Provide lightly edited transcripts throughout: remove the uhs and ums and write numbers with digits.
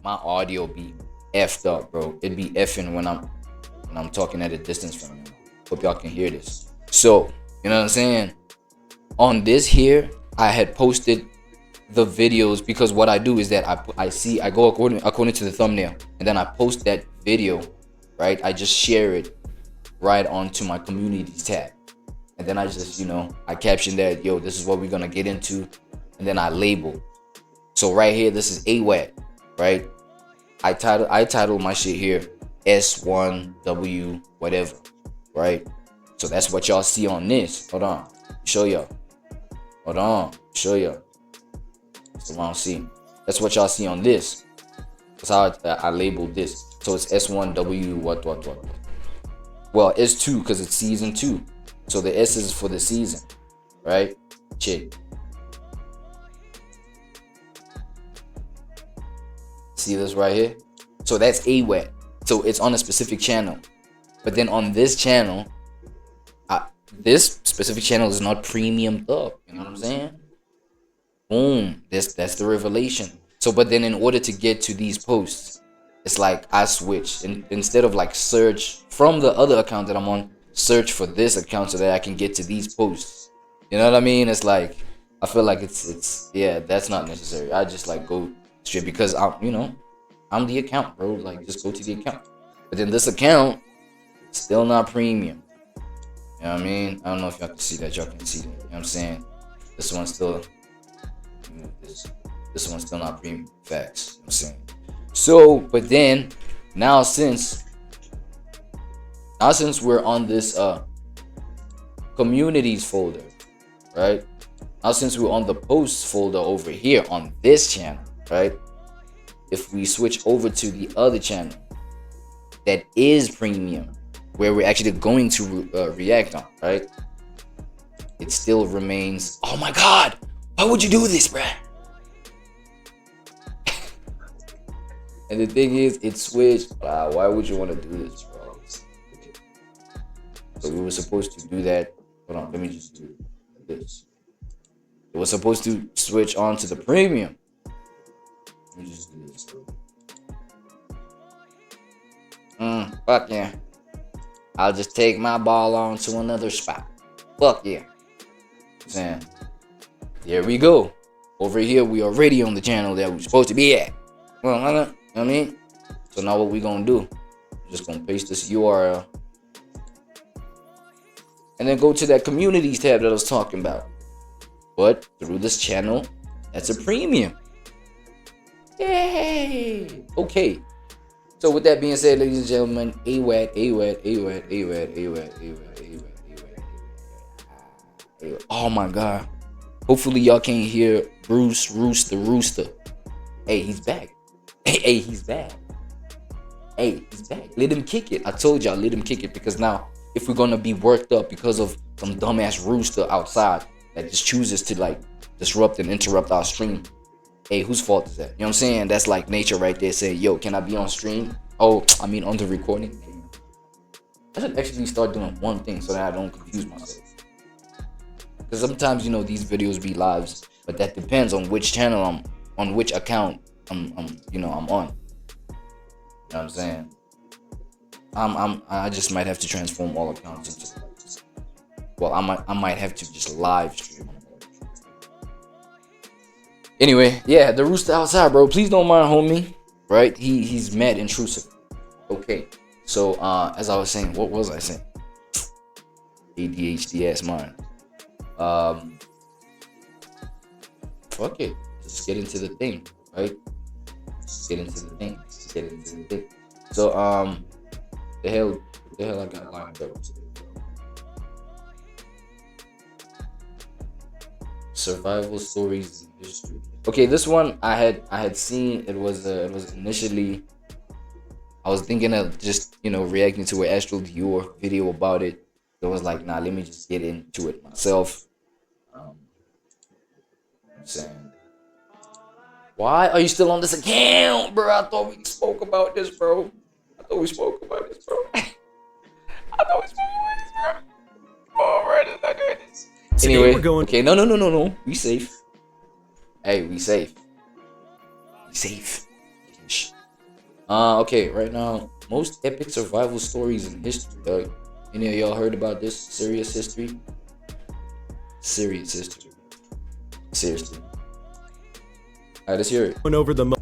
my audio be effed up, bro. It'd be effing when I'm talking at a distance from you. Hope y'all can hear this. So, you know what I'm saying? On this here, I had posted the videos because what I do is that I go according to the thumbnail, and then I post that video, right? I just share it right onto my communities tab, and then I just, you know, I caption that, yo, this is what we're gonna get into, and then I label. So right here, this is AWAD, right? I title my shit here S1W whatever, right? So that's what y'all see on this. Hold on, show y'all. Hold on, show y'all. That's what I don't see. That's what y'all see on this. That's how I labeled this. So it's S1W what. Well, S2 because it's season 2. So the S is for the season, right? Check. See this right here? So that's AWAD. So it's on a specific channel. But then on this channel, this specific channel is not premiumed up. You know what I'm saying? Boom. That's the revelation. So, but then in order to get to these posts, it's like I switch. Instead of like search from the other account that I'm on, search for this account so that I can get to these posts. You know what I mean? It's like, I feel like it's yeah, that's not necessary. I just like go straight because I'm the account, bro. Like, just go to the account. But then this account, still not premium. You know what I mean? I don't know if y'all can see that. Y'all can see that. You know what I'm saying? This one's still, this one's still not premium. Facts. You know what I'm saying? So, but then, now since we're on this communities folder, right? Now since we're on the posts folder over here on this channel, right? If we switch over to the other channel that is premium, where we're actually going to react on, right? It still remains. Oh my God! Why would you do this, bruh? And the thing is, it switched. Why would you want to do this, bro? Okay. So we were supposed to do that. Hold on, let me just do this. It was supposed to switch on to the premium. Let me just do this. Fuck yeah. I'll just take my ball on to another spot. Fuck yeah. Saying, there we go. Over here, we already on the channel that we're supposed to be at. Well, you know what I mean? So now what we gonna do? We're just gonna paste this URL. And then go to that communities tab that I was talking about. But through this channel, that's a premium. Yay! Okay. So with that being said, ladies and gentlemen, AWAD. Oh my God. Hopefully y'all can't hear Bruce Rooster. Hey, he's back. Hey, he's back. Hey, he's back. Let him kick it. I told y'all, let him kick it, because now if we're gonna be worked up because of some dumbass rooster outside that just chooses to like disrupt and interrupt our stream, hey, whose fault is that? You know what I'm saying? That's like nature right there saying, yo, can I be on stream? Oh, I mean on the recording. I should actually start doing one thing so that I don't confuse myself. Because sometimes, you know, these videos be lives, but that depends on which channel on which account I'm on. You know what I'm saying? I just might have to transform all accounts into, well, I might have to just live stream. Anyway, yeah, the rooster outside, bro. Please don't mind, homie. Right? He's mad intrusive. Okay. So as I was saying, what was I saying? ADHD ass mind. Fuck it. Just get into the thing, right? Just get into the thing. So the hell I got lined up today. Survival stories in history. Okay, this one I had seen. It was initially, I was thinking of just, you know, reacting to an Astral Dior video about it. So I was like, nah, let me just get into it myself. I'm saying, why are you still on this account, bro? I thought we spoke about this, bro. Alright, let's not doing this. Anyway, okay, no. We safe. Hey, we safe. Shh. Okay, right now, most epic survival stories in history, dog. Any of y'all heard about this? Serious history? Serious history. Seriously. Alright, let's hear it.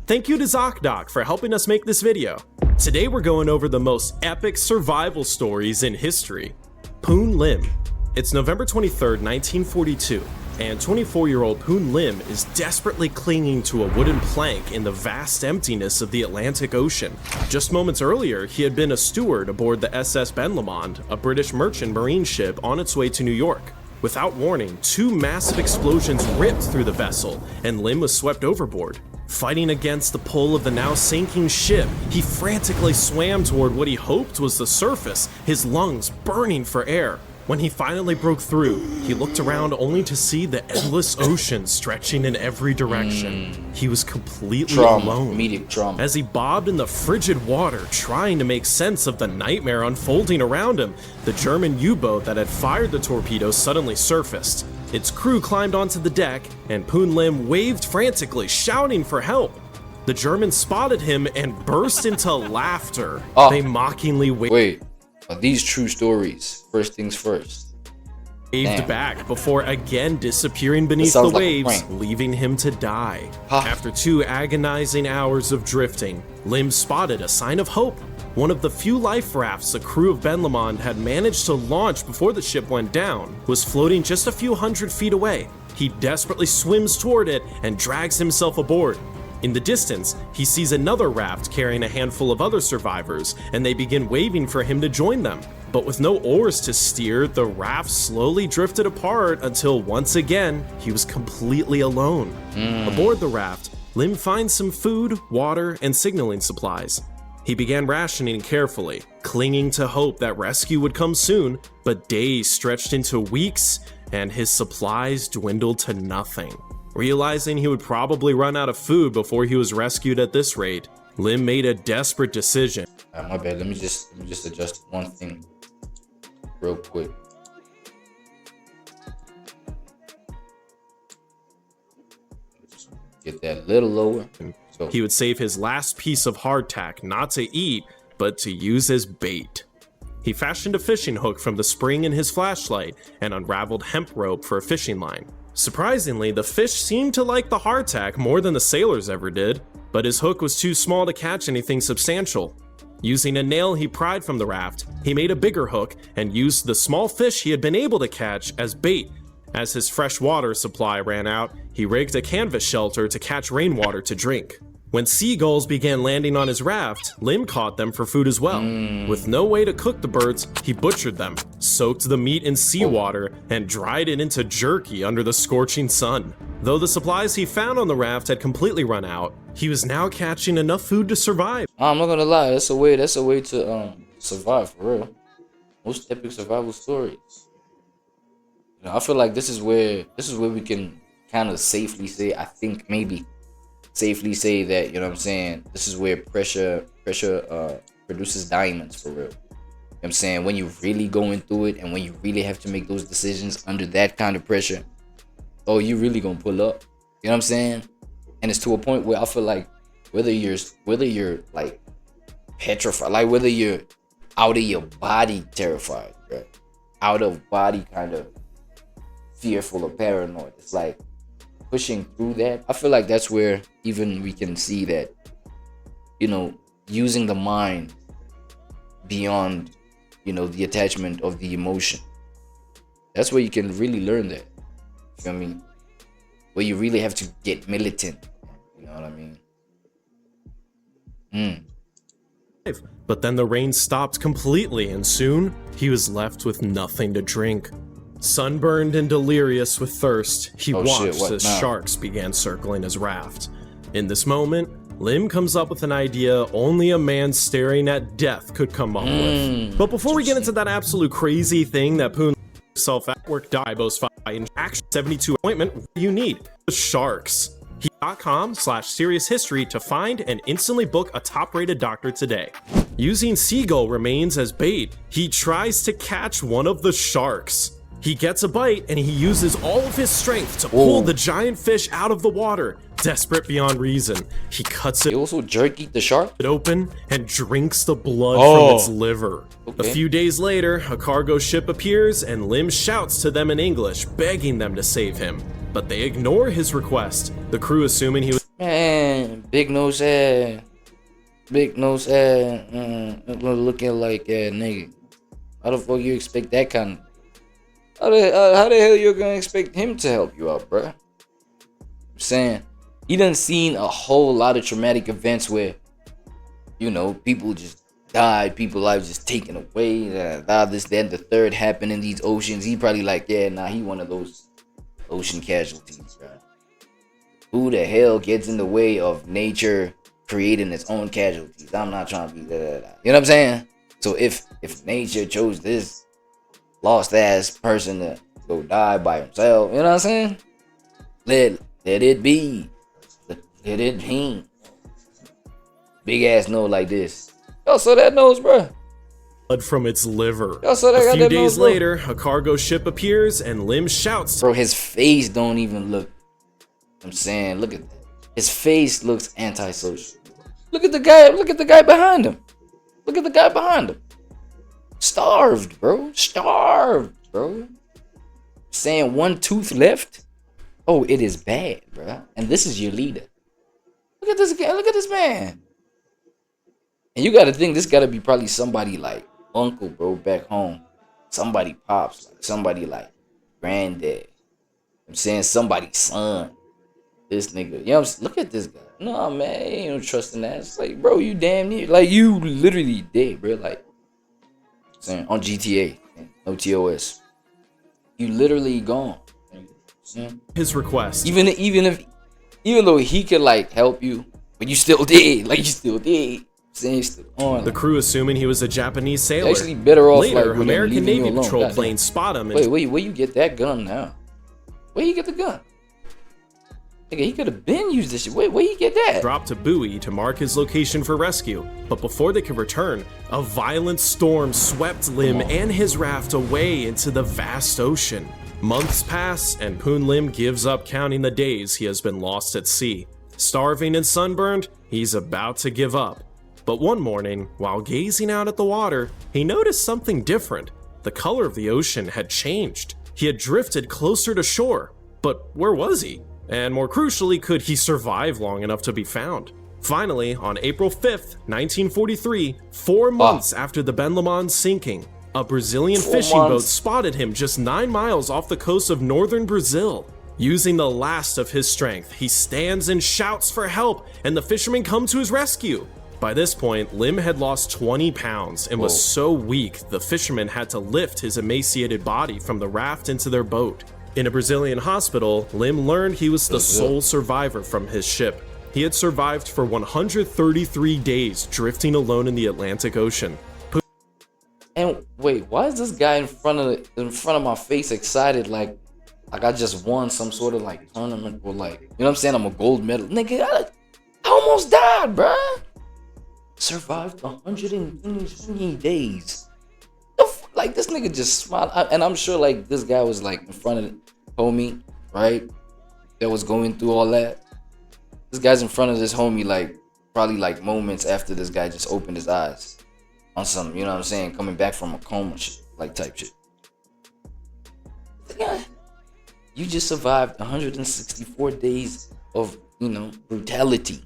Thank you to ZocDoc for helping us make this video. Today we're going over the most epic survival stories in history. Poon Lim. It's November 23rd, 1942, and 24-year-old Poon Lim is desperately clinging to a wooden plank in the vast emptiness of the Atlantic Ocean. Just moments earlier, he had been a steward aboard the SS Ben Lomond, a British merchant marine ship on its way to New York. Without warning, two massive explosions ripped through the vessel, and Lim was swept overboard. Fighting against the pull of the now sinking ship, he frantically swam toward what he hoped was the surface, his lungs burning for air. When he finally broke through, he looked around only to see the endless ocean stretching in every direction. He was completely alone. Immediate trauma. As he bobbed in the frigid water, trying to make sense of the nightmare unfolding around him, the German U-boat that had fired the torpedo suddenly surfaced. Its crew climbed onto the deck, and Poon Lim waved frantically, shouting for help. The Germans spotted him and burst into laughter. They mockingly wait. Are these true stories? First things first. Waved back before again disappearing beneath the waves, leaving him to die. After 2 agonizing hours of drifting, Lim spotted a sign of hope. One of the few life rafts the crew of Ben Lomond had managed to launch before the ship went down was floating just a few hundred feet away. He desperately swims toward it and drags himself aboard. In the distance, he sees another raft carrying a handful of other survivors, and they begin waving for him to join them. But with no oars to steer, the raft slowly drifted apart until once again, he was completely alone. Aboard the raft, Lim finds some food, water, and signaling supplies. He began rationing carefully, clinging to hope that rescue would come soon, but days stretched into weeks, and his supplies dwindled to nothing. Realizing he would probably run out of food before he was rescued at this rate, Lim made a desperate decision. My bad. Let me just adjust one thing real quick. Get that a little lower. So he would save his last piece of hardtack not to eat, but to use as bait. He fashioned a fishing hook from the spring in his flashlight and unraveled hemp rope for a fishing line. Surprisingly, the fish seemed to like the hardtack more than the sailors ever did, but his hook was too small to catch anything substantial. Using a nail he pried from the raft, he made a bigger hook and used the small fish he had been able to catch as bait. As his fresh water supply ran out, he rigged a canvas shelter to catch rainwater to drink. When seagulls began landing on his raft, Lim caught them for food as well. With no way to cook the birds, he butchered them, soaked the meat in seawater, and dried it into jerky under the scorching sun. Though the supplies he found on the raft had completely run out, he was now catching enough food to survive. I'm not gonna lie, that's a way to survive, for real. Most epic survival stories. You know, I feel like this is where we can kind of safely say, I think maybe safely say that, you know what I'm saying, this is where pressure produces diamonds, for real. You know what I'm saying? When you're really going through it and when you really have to make those decisions under that kind of pressure, oh, you really gonna pull up. You know what I'm saying? And it's to a point where I feel like whether you're like petrified, like whether you're out of your body terrified, right? Out of body kind of fearful or paranoid. It's like pushing through that. I feel like that's where even we can see that, you know, using the mind beyond, you know, the attachment of the emotion. That's where you can really learn that. You know what I mean? Where you really have to get militant. You know what I mean? But then the rain stopped completely, and soon he was left with nothing to drink. Sunburned and delirious with thirst, he watched as sharks began circling his raft. In this moment, Lim comes up with an idea only a man staring at death could come up with. But before we get into that absolute crazy thing that Poon himself at work die both fighting action 72 appointment, what you need the sharks. .com/serious history to find and instantly book a top-rated doctor today. Using seagull remains as bait, he tries to catch one of the sharks. He gets a bite and he uses all of his strength to pull the giant fish out of the water. Desperate beyond reason, he cuts it. He also jerky the shark open and drinks the blood from its liver. A few days later, a cargo ship appears and Lim shouts to them in English, begging them to save him. But they ignore his request. The crew, assuming he was big nose ass, looking like a nigga. How the fuck you expect that kind of? How the hell you gonna expect him to help you out, bruh? I'm saying he done seen a whole lot of traumatic events where, you know, people just died, people lives just taken away. This, that, the third happened in these oceans. He probably like, yeah, nah, he one of those ocean casualties, bruh. Who the hell gets in the way of nature creating its own casualties? I'm not trying to be that. You know what I'm saying? So if nature chose this lost ass person to go die by himself, you know what I'm saying? Let it be. Let it be. Big ass nose like this. Y'all saw that nose, bro? Blood from its liver. Y'all saw that. A few days later, a cargo ship appears and Lim shouts. Bro, his face don't even look. I'm saying, look at that. His face looks antisocial. Look at the guy. Look at the guy behind him. Look at the guy behind him. Starved, bro. Starved, bro. Saying one tooth left. Oh, it is bad, bro. And this is your leader. Look at this guy. Look at this man. And you got to think this got to be probably somebody like uncle, bro, back home. Somebody pops, like somebody like granddad. I'm saying somebody's son. This nigga. You know what I'm saying? Look at this guy. No, man, ain't no trusting that. It's like, bro, you damn near. Like, you literally dead, bro. Like, saying on GTA, no TOS. You literally gone. His request. Even though he could like help you, but you still did. Like, you still did. Saying still on. The crew, assuming he was a Japanese sailor. You're actually better off. Later, like, American Navy patrol planes spot him. Wait, where you get that gun now? Where you get the gun? Nigga, he could have been used this shit. Where you get that? Dropped a buoy to mark his location for rescue. But before they could return, a violent storm swept Lim and his raft away into the vast ocean. Months pass, and Poon Lim gives up counting the days he has been lost at sea. Starving and sunburned, he's about to give up. But one morning, while gazing out at the water, he noticed something different. The color of the ocean had changed. He had drifted closer to shore. But where was he? And more crucially, could he survive long enough to be found? Finally, on April 5th, 1943, 4 months after the Ben Lomond's sinking, a Brazilian fishing boat spotted him just 9 miles off the coast of northern Brazil. Using the last of his strength, he stands and shouts for help, and the fishermen come to his rescue. By this point, Lim had lost 20 pounds and was so weak, the fishermen had to lift his emaciated body from the raft into their boat. In a Brazilian hospital, Lim learned he was the sole survivor from his ship. He had survived for 133 days, drifting alone in the Atlantic Ocean. And wait, why is this guy in front of my face excited like I just won some sort of like tournament or like, you know what I'm saying? I'm a gold medal. Nigga, I almost died, bruh. Survived 120 days. Like, this nigga just smiled. And I'm sure like this guy was like in front of the homie, right? That was going through all that. This guy's in front of this homie like probably like moments after this guy just opened his eyes on some, you know what I'm saying, coming back from a coma shit, like type shit. You just survived 164 days of, you know, brutality.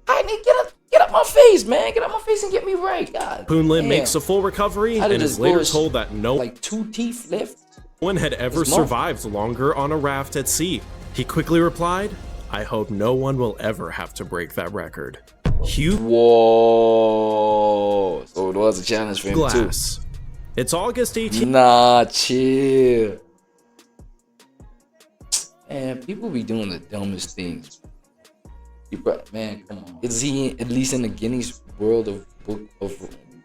I need to get up my face, man. Get up my face and get me right. God. Poon Lim makes a full recovery and is later told that no like 2 teeth left. one had ever survived longer on a raft at sea. He quickly replied, "I hope no one will ever have to break that record." Whoa. So it was a challenge for him too. It's August 18th. Nah, chill. Man, people be doing the dumbest things. Man, come on. Is he at least in the Guinness World of Book of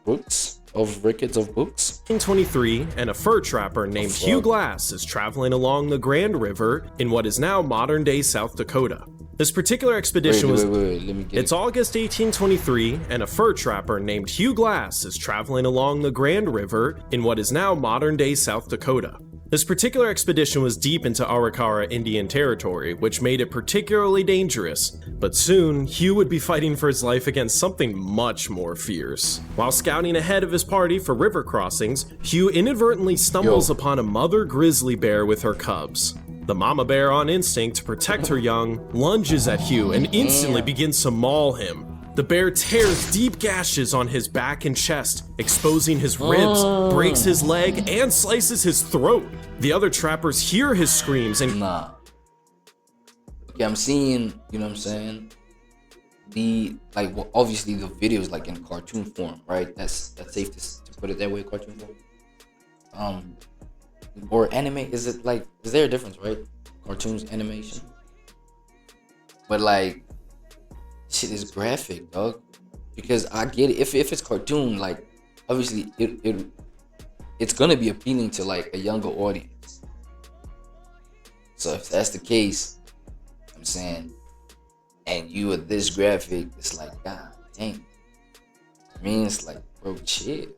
books of records of books. 1923, and a fur trapper named Hugh Glass is traveling along the Grand River in what is now modern-day South Dakota. This particular expedition was... Wait, let me get It's August 1823, and a fur trapper named Hugh Glass is traveling along the Grand River in what is now modern-day South Dakota. This particular expedition was deep into Arikara Indian Territory, which made it particularly dangerous, but soon, Hugh would be fighting for his life against something much more fierce. While scouting ahead of his party for river crossings, Hugh inadvertently stumbles upon a mother grizzly bear with her cubs. The mama bear, on instinct to protect her young, lunges at Hugh and instantly begins to maul him. The bear tears deep gashes on his back and chest, exposing his ribs, breaks his leg, and slices his throat. The other trappers hear his screams and... Nah. Okay, I'm seeing, you know what I'm saying? Well, obviously the videos like in cartoon form, right? That's safe to put it that way, cartoon form. Or anime, is there a difference, right? Cartoons, animation. But like, shit is graphic, dog. Because I get it. If it's cartoon, like, obviously it's gonna be appealing to like a younger audience. So if that's the case, I'm saying, and you are this graphic, it's like, god dang. I mean, it's like, bro, shit.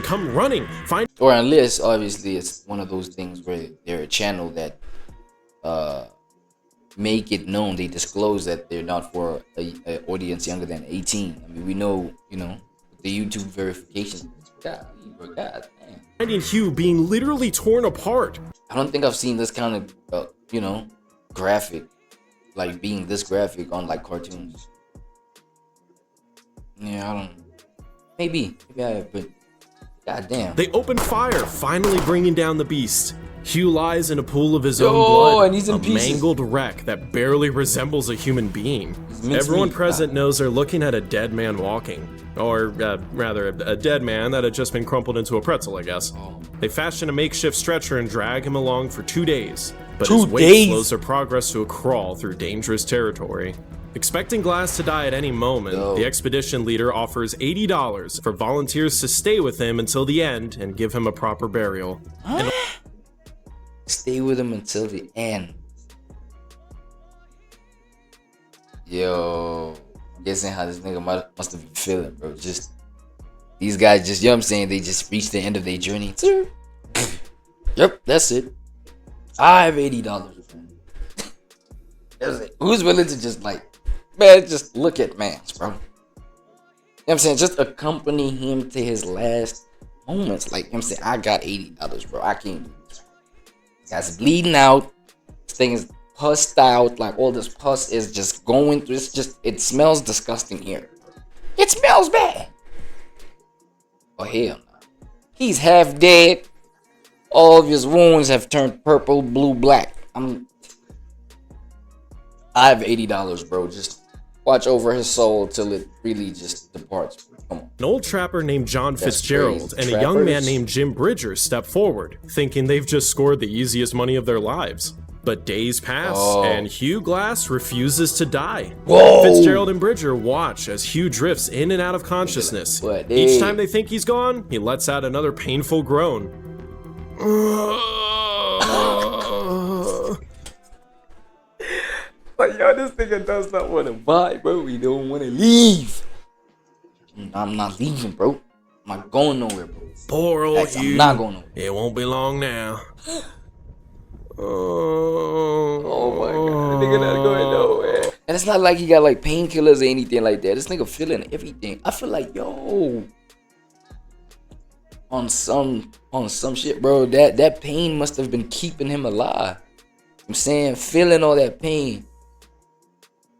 come running, find... Or unless, obviously, it's one of those things where they're a channel that make it known, they disclose that they're not for a audience younger than 18. I mean, we know, you know, the YouTube verification. God damn. Finding Hugh being literally torn apart. I don't think I've seen this kind of, you know, graphic, like being this graphic on like cartoons. Yeah, I don't know. Maybe I have, but goddamn. They open fire, finally bringing down the beast. Hugh lies in a pool of his own blood, and he's in pieces. Mangled wreck that barely resembles a human being. Everyone present knows they're looking at a dead man walking. Or, rather, a dead man that had just been crumpled into a pretzel, I guess. They fashion a makeshift stretcher and drag him along for 2 days. But his weight slows their progress to a crawl through dangerous territory. Expecting Glass to die at any moment, the expedition leader offers $80 for volunteers to stay with him until the end and give him a proper burial. Stay with him until the end. Yo, I'm guessing how this nigga must have been feeling, bro. Just these guys, just, you know what I'm saying, they just reached the end of their journey. Yep, that's it. I have $80. That's it. Who's willing to just like, man, just look at Mans, bro? You know what I'm saying? Just accompany him to his last moments. Like, you know what I'm saying, I got $80, bro. I can't do this. This guy's bleeding out. This thing is pussed out. Like, all this pus is just going through. It's just, it smells disgusting here. It smells bad. Oh, hell no. He's half dead. All of his wounds have turned purple, blue, black. I have $80, bro. Just watch over his soul till it really just departs. Come on. An old trapper named John Fitzgerald and a young man named Jim Bridger step forward, thinking they've just scored the easiest money of their lives. But days pass, and Hugh Glass refuses to die. Fitzgerald and Bridger watch as Hugh drifts in and out of consciousness. Each time they think he's gone, he lets out another painful groan. But yo, this nigga does not want to buy, bro. We don't want to leave. I'm not leaving, bro. I'm not going nowhere, bro. Poor old Hugh. I'm not going nowhere. It won't be long now. Oh my god, the nigga not going nowhere. And it's not like he got like painkillers or anything like that. This nigga feeling everything. I feel like, yo, on some shit, bro, that pain must have been keeping him alive. I'm saying, feeling all that pain.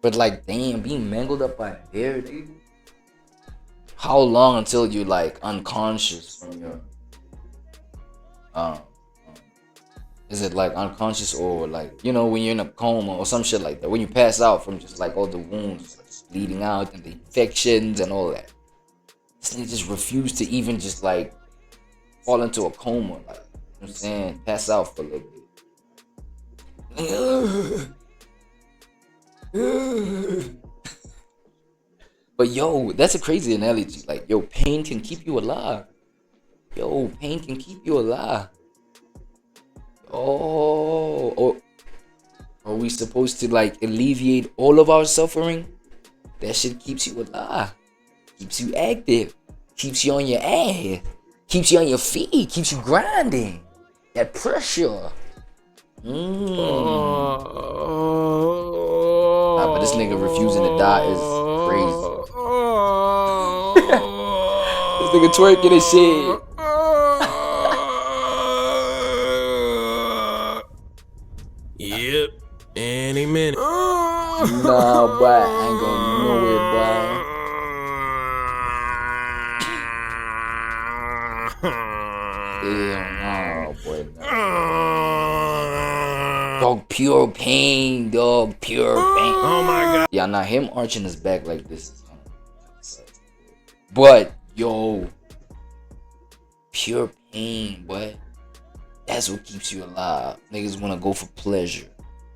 But like, damn, being mangled up by a bear, dude. How long until you like unconscious from your is it like unconscious, or like, you know, when you're in a coma or some shit like that, when you pass out from just like all the wounds bleeding out and the infections and all that. This nigga just refused to even just like fall into a coma, like, you know what I'm saying, pass out for a little bit. But yo, that's a crazy analogy. Like, yo, pain can keep you alive. Yo, pain can keep you alive. Oh, or are we supposed to like alleviate all of our suffering? That shit keeps you alive, keeps you active, keeps you on your ass, keeps you on your feet, keeps you grinding. That pressure. But this nigga refusing to die is crazy. This nigga twerking and shit. Yep, any minute. Nah, boy, I ain't going nowhere, boy. Damn, no, boy. No. Dog, pure pain, dog, pure pain. Oh my god. Yeah, now him arching his back like this is kind of, but yo, pure pain, boy. That's what keeps you alive. Niggas wanna go for pleasure.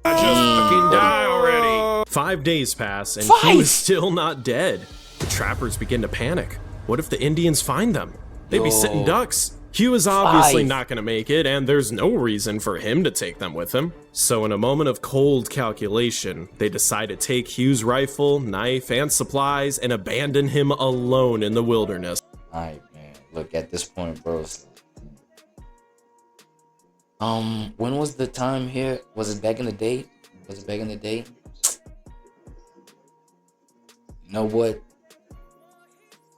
I just fucking die already. 5 days pass and he was still not dead. The trappers begin to panic. What if the Indians find them? They'd be sitting ducks. Hugh is obviously not going to make it, and there's no reason for him to take them with him. So in a moment of cold calculation, they decide to take Hugh's rifle, knife, and supplies and abandon him alone in the wilderness. Alright, man. Look, at this point, bro. When was the time here? Was it back in the day? You know what?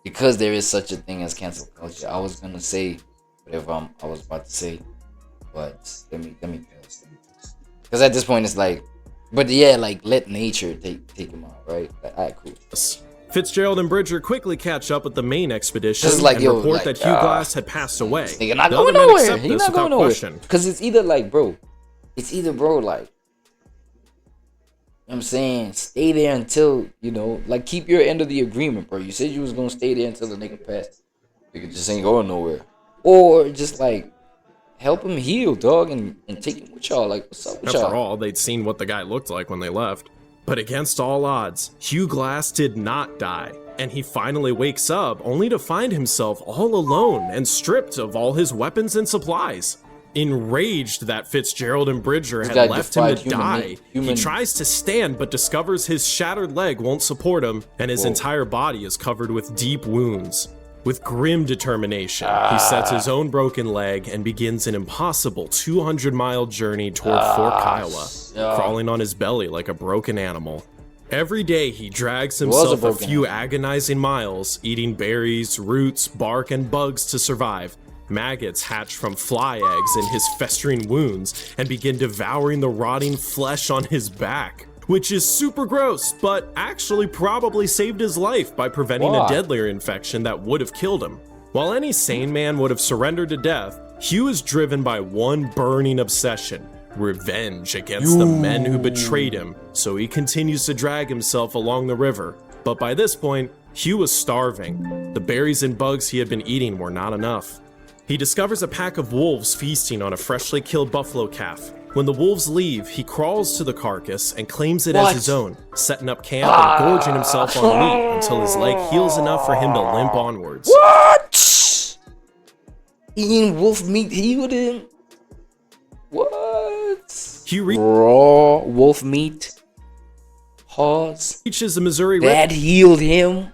Because there is such a thing as cancel culture, I was gonna say whatever I was about to say, but let me pass. Because at this point it's like, but yeah, like let nature take him out, right? Like, alright, cool. Fitzgerald and Bridger quickly catch up with the main expedition like, and report that Hugh Glass had passed away. You're not going nowhere. He's not going nowhere. Because it's either like, bro, like, you know what I'm saying, stay there until, you know, like keep your end of the agreement, bro. You said you was gonna stay there until the nigga passed. Nigga just ain't going nowhere. Or just like help him heal, dog, and take him with y'all. Like, what's up with y'all? After all, they'd seen what the guy looked like when they left. But against all odds, Hugh Glass did not die, and he finally wakes up only to find himself all alone and stripped of all his weapons and supplies. Enraged that Fitzgerald and Bridger had left him to die, he tries to stand but discovers his shattered leg won't support him, and his entire body is covered with deep wounds. With grim determination, he sets his own broken leg and begins an impossible 200-mile journey toward Fort Kiowa, crawling on his belly like a broken animal. Every day he drags himself a few agonizing miles, eating berries, roots, bark, and bugs to survive. Maggots hatch from fly eggs in his festering wounds and begin devouring the rotting flesh on his back, which is super gross, but actually probably saved his life by preventing a deadlier infection that would have killed him. While any sane man would have surrendered to death, Hugh is driven by one burning obsession: revenge against the men who betrayed him, so he continues to drag himself along the river. But by this point, Hugh was starving. The berries and bugs he had been eating were not enough. He discovers a pack of wolves feasting on a freshly killed buffalo calf. When the wolves leave, he crawls to the carcass and claims it as his own, setting up camp and gorging himself on meat until his leg heals enough for him to limp onwards. What? Eating wolf meat healed him? What? Raw wolf meat? Pause. Reaches the Missouri that healed him?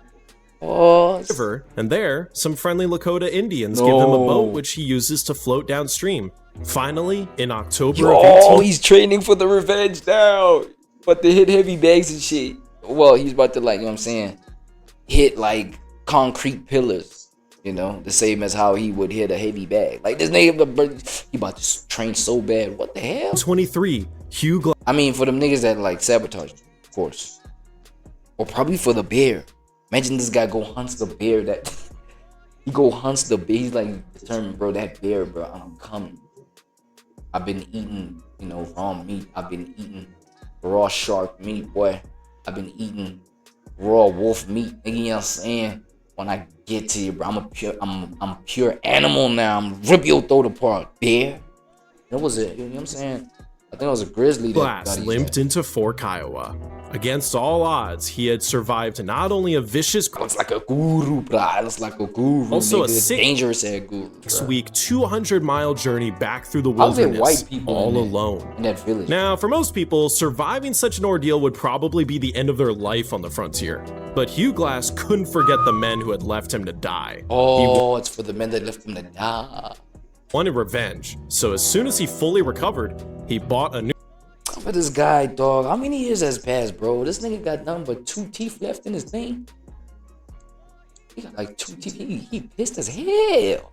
River, and there, some friendly Lakota Indians give him a boat which he uses to float downstream. Finally, in October of 18... he's training for the revenge now. But to hit heavy bags and shit. Well, he's about to, like, you know what I'm saying, hit, like, concrete pillars. You know, the same as how he would hit a heavy bag. Like, this nigga, he about to train so bad. What the hell? 23, Hugh Glass. I mean, for them niggas that, like, sabotage, of course. Or probably for the bear. Imagine this guy go hunts the bear that... he go hunts the bear. He's, like, determined, bro, that bear, bro, I'm coming. I've been eating, you know, raw meat. I've been eating raw shark meat, boy. I've been eating raw wolf meat. Nigga, you know what I'm saying? When I get to you, bro, I'm pure animal now. I'm rip your throat apart, bear. That was it. You know what I'm saying? I think it was a grizzly that Glass limped into Fork, Iowa. Against all odds, he had survived not only a vicious, looks like a guru, bro. Looks like a guru. Also nigga. a dangerous guru. 6-week, 200-mile journey back through the wilderness, white people all alone. In that village. Now, for most people, surviving such an ordeal would probably be the end of their life on the frontier. But Hugh Glass couldn't forget the men who had left him to die. Oh, it's for the men that left him to die. Wanted revenge, so as soon as he fully recovered, he bought a new. For this guy, dog, how many years has passed, bro? This nigga got nothing but 2 teeth left in his thing. He got like 2 teeth. He pissed as hell.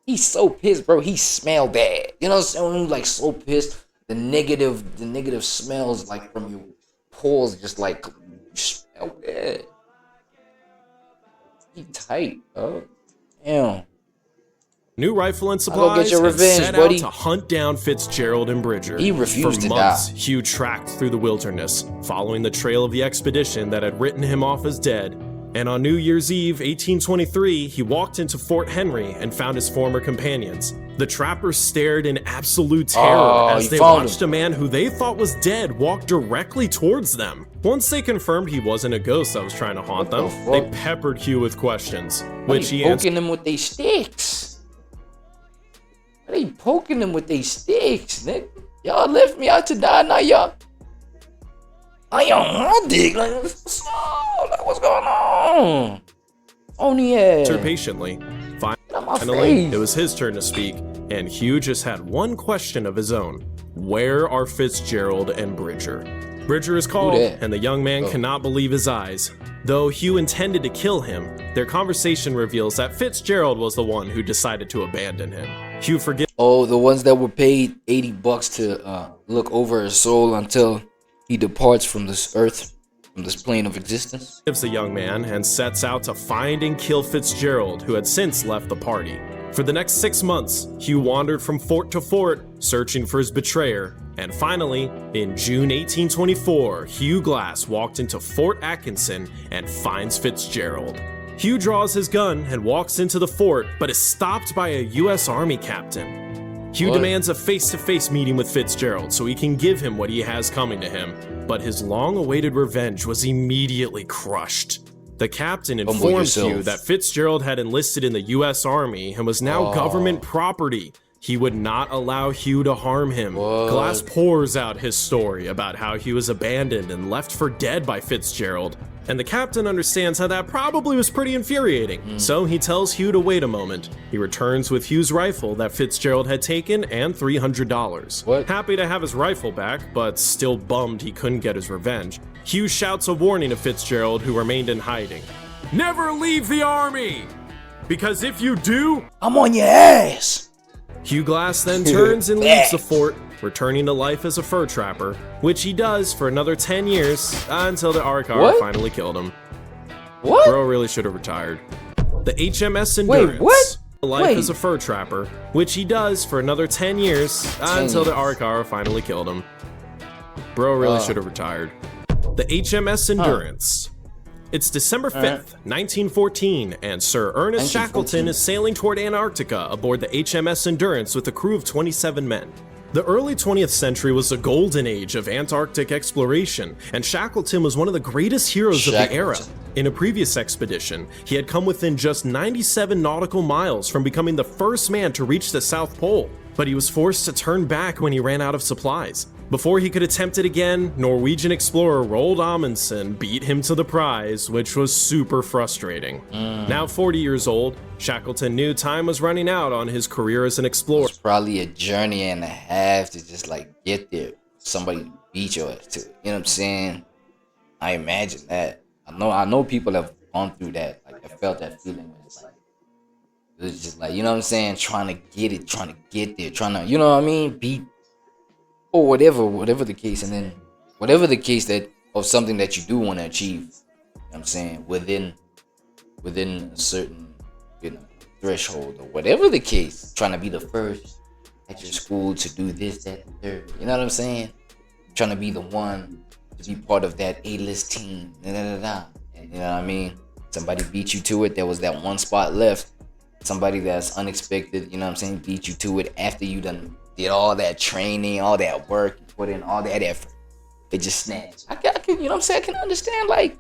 He's so pissed, bro. He smell bad. You know what I'm saying? Like so pissed. The negative smells like from your pores just like smell bad. He tight, bro. Damn. New rifle and supplies, get your revenge, and set buddy. out to hunt down Fitzgerald and Bridger. He refused For to months, die. Hugh tracked through the wilderness, following the trail of the expedition that had written him off as dead. And on New Year's Eve, 1823, he walked into Fort Henry and found his former companions. The trappers stared in absolute terror as they watched a man who they thought was dead walk directly towards them. Once they confirmed he wasn't a ghost that was trying to haunt them, they peppered Hugh with questions, which he answered. Poking them with their sticks. They poking them with their sticks, nigga. Y'all left me out to die, now y'all. I on my dick, like what's going on? Only patiently. Finally, it was his turn to speak, and Hugh just had one question of his own. Where are Fitzgerald and Bridger? Bridger is called, and the young man cannot believe his eyes. Though Hugh intended to kill him, their conversation reveals that Fitzgerald was the one who decided to abandon him. Hugh forgives. Oh, the ones that were paid $80 to look over his soul until he departs from this earth, from this plane of existence. The young man and sets out to find and kill Fitzgerald, who had since left the party. For the next 6 months, Hugh wandered from fort to fort, searching for his betrayer. And finally, in June 1824, Hugh Glass walked into Fort Atkinson and finds Fitzgerald. Hugh draws his gun and walks into the fort, but is stopped by a U.S. Army captain. Hugh demands a face-to-face meeting with Fitzgerald so he can give him what he has coming to him, but his long-awaited revenge was immediately crushed. The captain informed Hugh that Fitzgerald had enlisted in the U.S. Army and was now government property. He would not allow Hugh to harm him. Glass pours out his story about how he was abandoned and left for dead by Fitzgerald, and the captain understands how that probably was pretty infuriating. So he tells Hugh to wait a moment. He returns with Hugh's rifle that Fitzgerald had taken and $300. Happy to have his rifle back, but still bummed he couldn't get his revenge, Hugh shouts a warning to Fitzgerald, who remained in hiding. Never leave the army! Because if you do, I'm on your ass! Hugh Glass then turns and leaves the fort, returning to life as a fur trapper, which he does for another 10 years until the Arikara finally killed him. Bro really should have retired. The HMS Endurance. Life as a fur trapper, which he does for another 10 years until the Arikara finally killed him. Bro really should have retired. The HMS Endurance. It's December 5th, 1914, and Sir Ernest Shackleton is sailing toward Antarctica aboard the HMS Endurance with a crew of 27 men. The early 20th century was the golden age of Antarctic exploration, and Shackleton was one of the greatest heroes of the era. In a previous expedition, he had come within just 97 nautical miles from becoming the first man to reach the South Pole, but he was forced to turn back when he ran out of supplies. Before he could attempt it again, Norwegian explorer Roald Amundsen beat him to the prize, which was super frustrating. Now 40 years old, Shackleton knew time was running out on his career as an explorer. It's probably a journey and a half to just like get there. Somebody beat your ass to it. You know what I'm saying? I imagine that. I know people have gone through that. Like I felt that feeling when it's like, it was just like, you know what I'm saying? Trying to get it, trying to get there, trying to, you know what I mean? Beat or whatever the case, and then whatever the case that of something that you do want to achieve, you know what I'm saying, within a certain, you know, threshold or whatever the case, trying to be the first at your school to do this, that, and third, you know what I'm saying? Trying to be the one to be part of that A-list team, and you know what I mean? Somebody beat you to it. There was that one spot left. somebody that's unexpected, you know what I'm saying, beat you to it after you done did all that training, all that work, put in all that effort. It just snaps. I can, you know what I'm saying? I can understand like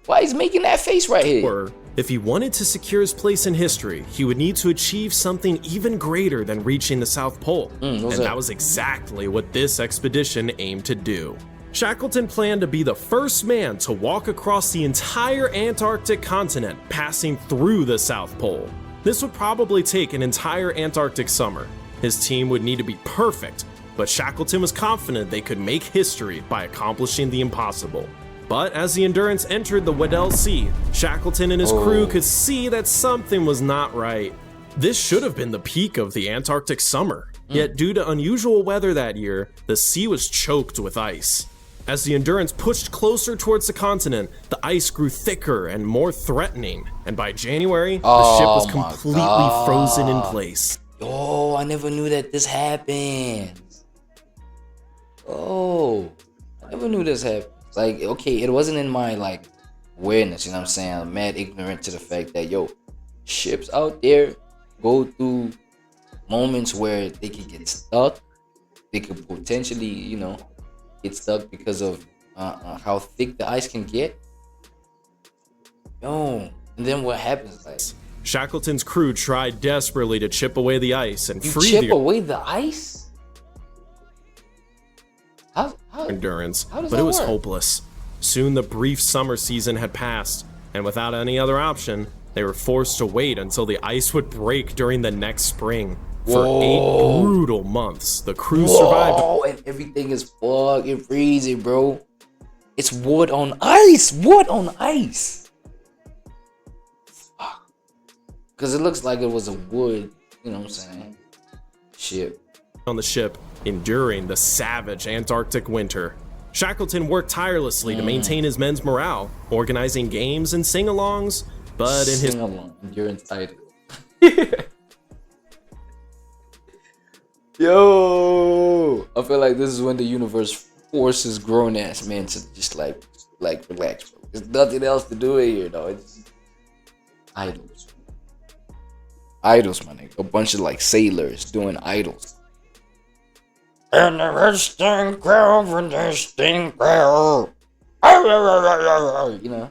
why he's making that face right here. Or if he wanted to secure his place in history, he would need to achieve something even greater than reaching the South Pole. And that was exactly what this expedition aimed to do. Shackleton planned to be the first man to walk across the entire Antarctic continent, passing through the South Pole. This would probably take an entire Antarctic summer. His team would need to be perfect, but Shackleton was confident they could make history by accomplishing the impossible. But as the Endurance entered the Weddell Sea, Shackleton and his crew could see that something was not right. This should have been the peak of the Antarctic summer, yet due to unusual weather that year, the sea was choked with ice. As the Endurance pushed closer towards the continent, the ice grew thicker and more threatening, and by January, the ship was completely frozen in place. Oh, I never knew that this happened. Oh, I never knew this happened. Like, okay, it wasn't in my, like, awareness, you know what I'm saying? I'm mad ignorant to the fact that, yo, ships out there go through moments where they could get stuck. They could potentially, you know, get stuck because of how thick the ice can get. Yo, and then what happens, like? Shackleton's crew tried desperately to chip away the ice and chip away the ice? How Endurance, but it was hopeless. Soon the brief summer season had passed, and without any other option, they were forced to wait until the ice would break during the next spring. For 8 brutal months, the crew survived. Oh, and everything is fucking freezing, bro. It's wood on ice. Wood on ice. Because it looks like it was a wood, you know what I'm saying, ship. On the ship, enduring the savage Antarctic winter. Shackleton worked tirelessly to maintain his men's morale, organizing games and sing-alongs, but in his endurance title. Yo, I feel like this is when the universe forces grown-ass men to just like relax, bro. There's nothing else to do here, though. It's idols. Idols, my nigga. A bunch of like sailors doing idols. And the resting ground for nesting ground. You know?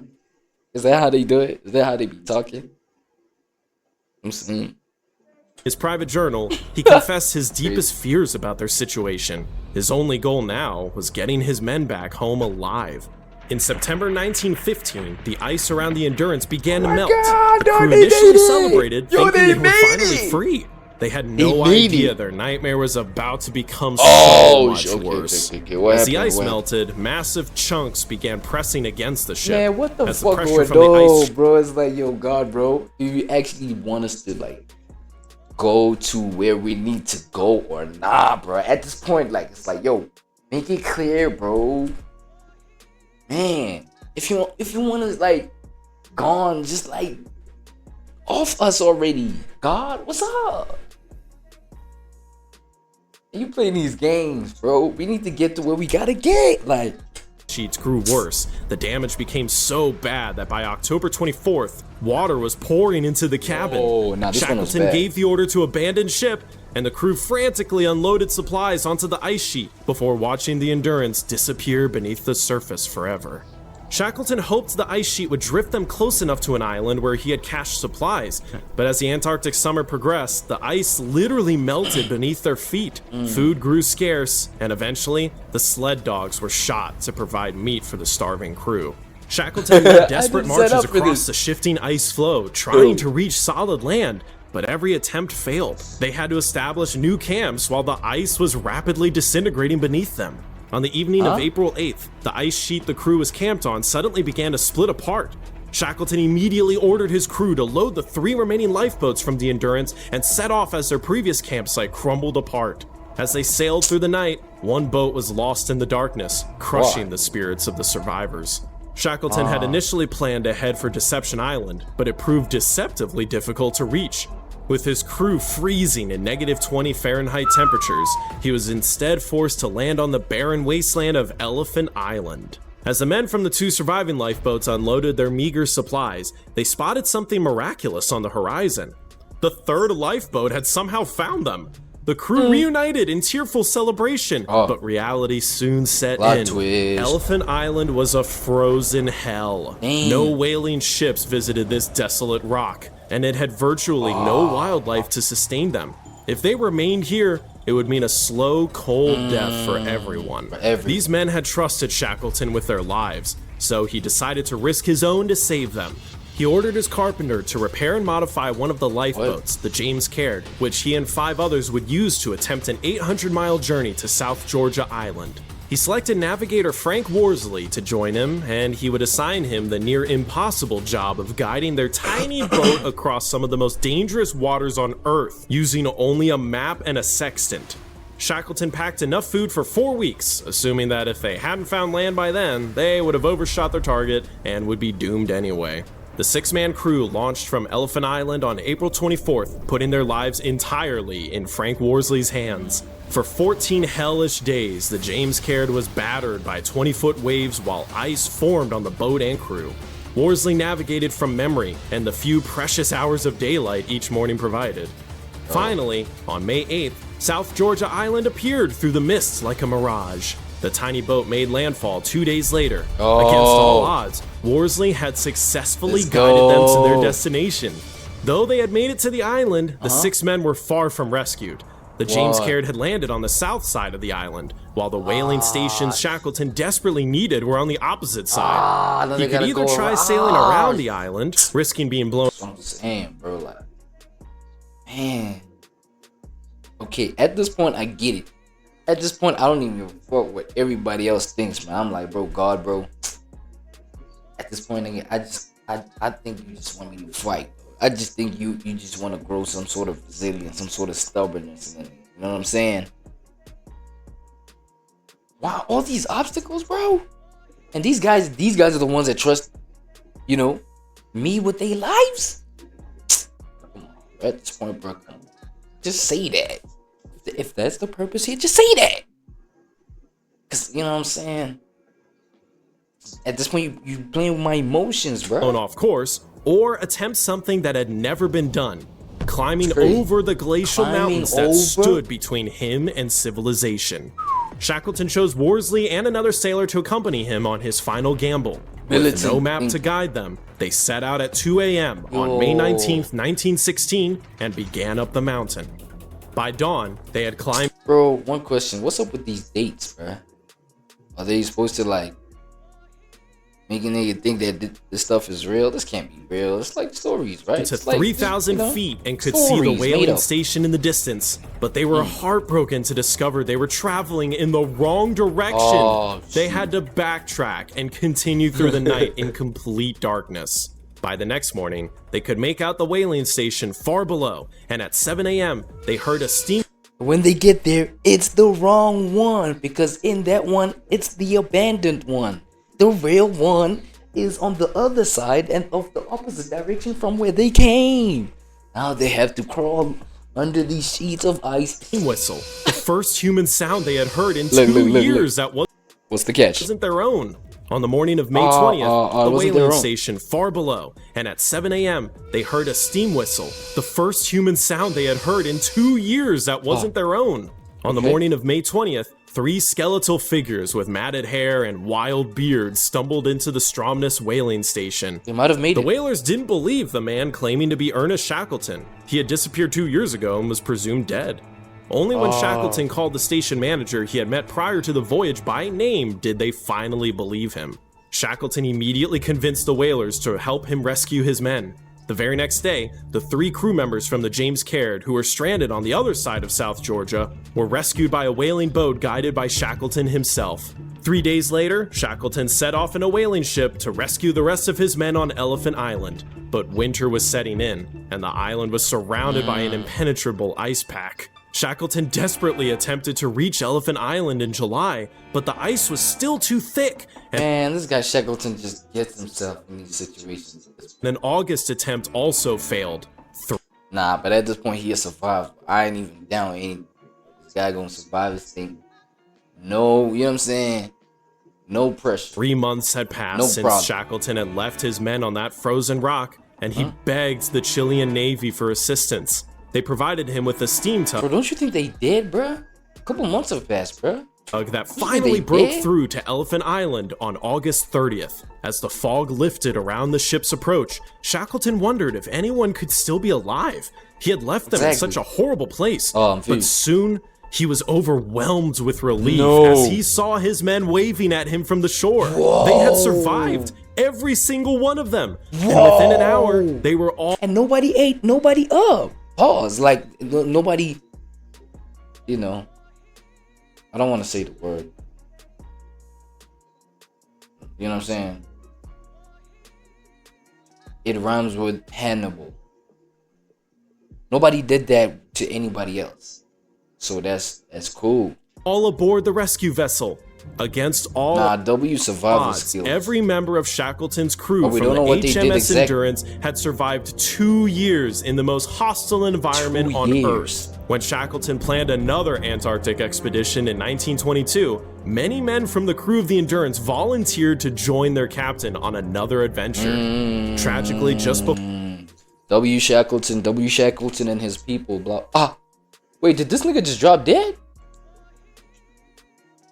Is that how they do it? Is that how they be talking? I'm saying. His private journal, he confessed his deepest fears about their situation. His only goal now was getting his men back home alive. In September 1915, the ice around the Endurance began to melt. The crew initially celebrated, thinking they were finally free. They had no idea their nightmare was about to become so much worse. As the ice melted, massive chunks began pressing against the ship. Man, what the fuck going on, bro? It's like, yo, God, bro, do you actually want us to like go to where we need to go or nah, bro? At this point, like, it's like, yo, make it clear, bro. Man, if you want to like gone, just like off us already. God, what's up? You playing these games, bro. We need to get to where we gotta get. Like, sheets grew worse. The damage became so bad that by October 24th, water was pouring into the cabin. Shackleton gave the order to abandon ship, and the crew frantically unloaded supplies onto the ice sheet before watching the Endurance disappear beneath the surface forever. Shackleton hoped the ice sheet would drift them close enough to an island where he had cached supplies, but as the Antarctic summer progressed, the ice literally melted beneath their feet. Food grew scarce, and eventually, the sled dogs were shot to provide meat for the starving crew. Shackleton made desperate marches across the shifting ice floe, trying to reach solid land, but every attempt failed. They had to establish new camps while the ice was rapidly disintegrating beneath them. On the evening of April 8th, the ice sheet the crew was camped on suddenly began to split apart. Shackleton immediately ordered his crew to load the 3 remaining lifeboats from the Endurance and set off as their previous campsite crumbled apart. As they sailed through the night, one boat was lost in the darkness, crushing the spirits of the survivors. Shackleton had initially planned to head for Deception Island, but it proved deceptively difficult to reach. With his crew freezing in -20 Fahrenheit temperatures, he was instead forced to land on the barren wasteland of Elephant Island. As the men from the 2 surviving lifeboats unloaded their meager supplies, they spotted something miraculous on the horizon. The third lifeboat had somehow found them. The crew reunited in tearful celebration, but reality soon set in. Elephant Island was a frozen hell. No whaling ships visited this desolate rock, and it had virtually no wildlife to sustain them. If they remained here, it would mean a slow, cold death for everyone. These men had trusted Shackleton with their lives, so he decided to risk his own to save them. He ordered his carpenter to repair and modify one of the lifeboats, the James Caird, which he and 5 others would use to attempt an 800-mile journey to South Georgia Island. He selected navigator Frank Worsley to join him, and he would assign him the near impossible job of guiding their tiny boat across some of the most dangerous waters on Earth, using only a map and a sextant. Shackleton packed enough food for 4 weeks, assuming that if they hadn't found land by then, they would have overshot their target and would be doomed anyway. The 6-man crew launched from Elephant Island on April 24th, putting their lives entirely in Frank Worsley's hands. For 14 hellish days, the James Caird was battered by 20-foot waves while ice formed on the boat and crew. Worsley navigated from memory and the few precious hours of daylight each morning provided. Finally, on May 8th, South Georgia Island appeared through the mists like a mirage. The tiny boat made landfall 2 days later. Against all odds, Worsley had successfully guided them to their destination. Though they had made it to the island, the 6 men were far from rescued. The James Caird had landed on the south side of the island, while the whaling stations Shackleton desperately needed were on the opposite side. He could either try sailing around the island, risking being blown. That's what I'm saying, bro. Like, man. Okay, at this point, I get it. At this point, I don't even give a fuck what everybody else thinks, man. I'm like, bro, God, bro. At this point, again, I think you just want me to fight. I just think you just want to grow some sort of resilience, some sort of stubbornness. You know what I'm saying? Wow, all these obstacles, bro. And these guys are the ones that trust, you know, me with their lives. Come on, at this point, bro, come on. Just say that. If that's the purpose here, just say that. Cause you know what I'm saying. At this point, you playing with my emotions, bro. Blown off course, or attempt something that had never been done: climbing over the glacial mountains that stood between him and civilization. Shackleton chose Worsley and another sailor to accompany him on his final gamble. With no map to guide them, they set out at 2 a.m. on May 19th, 1916, and began up the mountain. By dawn, they had climbed. Bro, one question. What's up with these dates, bro? Are they supposed to, like, make a nigga think that this stuff is real? This can't be real. It's like stories, right? To 3,000 feet and could see the whaling station in the distance. But they were heartbroken to discover they were traveling in the wrong direction. They had to backtrack and continue through the night in complete darkness. By the next morning, they could make out the whaling station far below, and at 7 a.m., they heard a steam. When they get there, it's the wrong one, because in that one, it's the abandoned one. The real one is on the other side and of the opposite direction from where they came. Now they have to crawl under these sheets of ice. Whistle, the first human sound they had heard in 2 years. That was. What's the catch? Wasn't their own. On the morning of May 20th, the whaling station far below, and at 7 a.m., they heard a steam whistle, the first human sound they had heard in 2 years that wasn't their own. On the morning of May 20th, 3 skeletal figures with matted hair and wild beards stumbled into the Stromness whaling station. They might have made it. The whalers didn't believe the man claiming to be Ernest Shackleton. He had disappeared 2 years ago and was presumed dead. Only when Shackleton called the station manager he had met prior to the voyage by name did they finally believe him. Shackleton immediately convinced the whalers to help him rescue his men. The very next day, the 3 crew members from the James Caird, who were stranded on the other side of South Georgia, were rescued by a whaling boat guided by Shackleton himself. 3 days later, Shackleton set off in a whaling ship to rescue the rest of his men on Elephant Island. But winter was setting in, and the island was surrounded by an impenetrable ice pack. Shackleton desperately attempted to reach Elephant Island in July, but the ice was still too thick. Man, this guy Shackleton just gets himself in these situations. An August attempt also failed. Nah, but at this point he has survived. I ain't even down any. This guy gonna survive this thing. No, you know what I'm saying? No pressure. 3 months had passed since Shackleton had left his men on that frozen rock, and he begged the Chilean Navy for assistance. They provided him with a steam tug. Bro, don't you think they did, bruh? A couple months have passed, bruh. That finally broke through to Elephant Island on August 30th. As the fog lifted around the ship's approach, Shackleton wondered if anyone could still be alive. He had left them in such a horrible place, but soon he was overwhelmed with relief as he saw his men waving at him from the shore. They had survived, every single one of them, and within an hour, they were all— And nobody ate nobody up. Pause. Like, nobody, you know, I don't want to say the word. You know what I'm saying? It rhymes with Hannibal. Nobody did that to anybody else. So that's cool. All aboard the rescue vessel. Against all survival odds, skills. every member of Shackleton's crew from the HMS Endurance had survived 2 years in the most hostile environment on Earth. When Shackleton planned another Antarctic expedition in 1922, many men from the crew of the Endurance volunteered to join their captain on another adventure. Tragically, just before W. Shackleton and his people, wait, did this nigga just drop dead?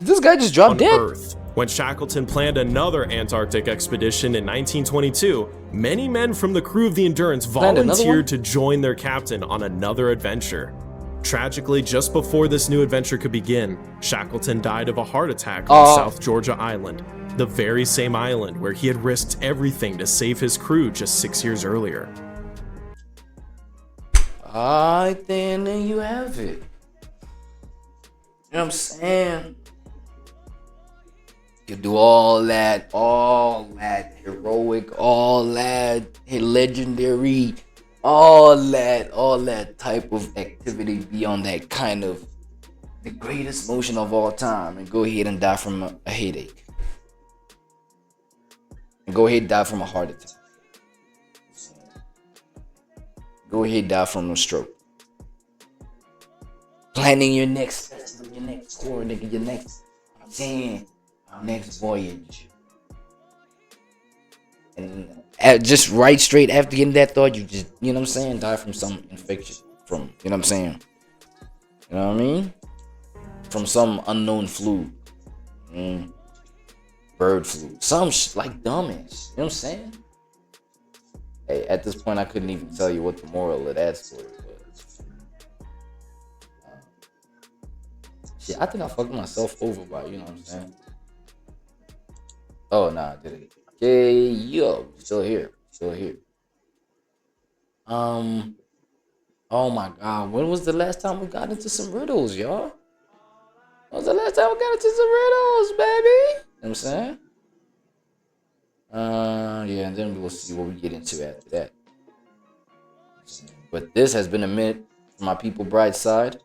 This guy just dropped dead? Earth. When Shackleton planned another Antarctic expedition in 1922, many men from the crew of the Endurance volunteered to join their captain on another adventure. Tragically, just before this new adventure could begin, Shackleton died of a heart attack on South Georgia Island, the very same island where he had risked everything to save his crew just 6 years earlier. Alright, then there you have it. You know what I'm saying? You do all that heroic, all that legendary, all that type of activity beyond that kind of the greatest motion of all time, and go ahead and die from a headache. And go ahead and die from a heart attack. Go ahead and die from a stroke. Planning your next festival, your next tour, nigga, your next, I'm saying, our next voyage. And just right straight after getting that thought, you just, you know what I'm saying, die from some infection. From, you know what I'm saying? You know what I mean? From some unknown flu. Bird flu. Some like dumbass. You know what I'm saying? Hey, at this point, I couldn't even tell you what the moral of that story was. Shit, I think I fucked myself over by, you know what I'm saying? Oh, nah, I didn't. Okay, yo, still here. Oh my God, when was the last time we got into some riddles, y'all? When was the last time we got into some riddles, baby? You know what I'm saying? Yeah, and then we'll see what we get into after that. But this has been a minute for my people Brightside.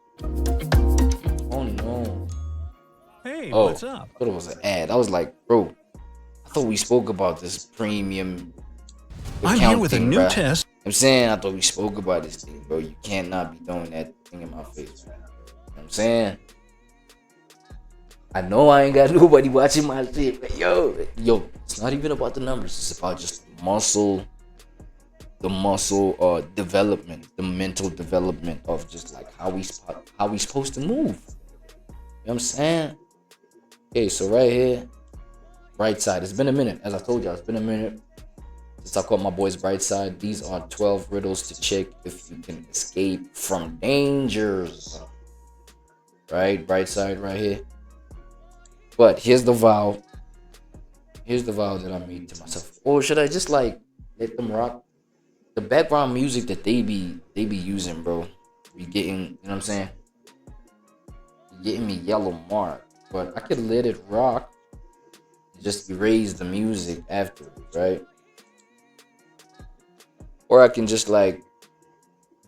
Oh no. Hey, what's up? I thought it was an ad. I was like, bro, I thought we spoke about this premium. I'm here with a new test. I'm saying I thought we spoke about this thing, bro. You cannot be throwing that thing in my face, man. You know what I'm saying? I know I ain't got nobody watching my shit, but yo, it's not even about the numbers. It's about just the muscle development, the mental development of just like how we supposed to move. You know what I'm saying? Okay, so right here, Brightside. It's been a minute, as I told y'all. It's been a minute since I caught my boys Brightside. These are 12 riddles to check if you can escape from dangers. Right, Brightside, right here. But here's the vow. Here's the vow that I made to myself. Or should I just like let them rock? The background music that they be using, bro, be getting, you know what I'm saying? Getting me yellow mark. But I could let it rock. Just erase the music afterwards, right? Or I can just like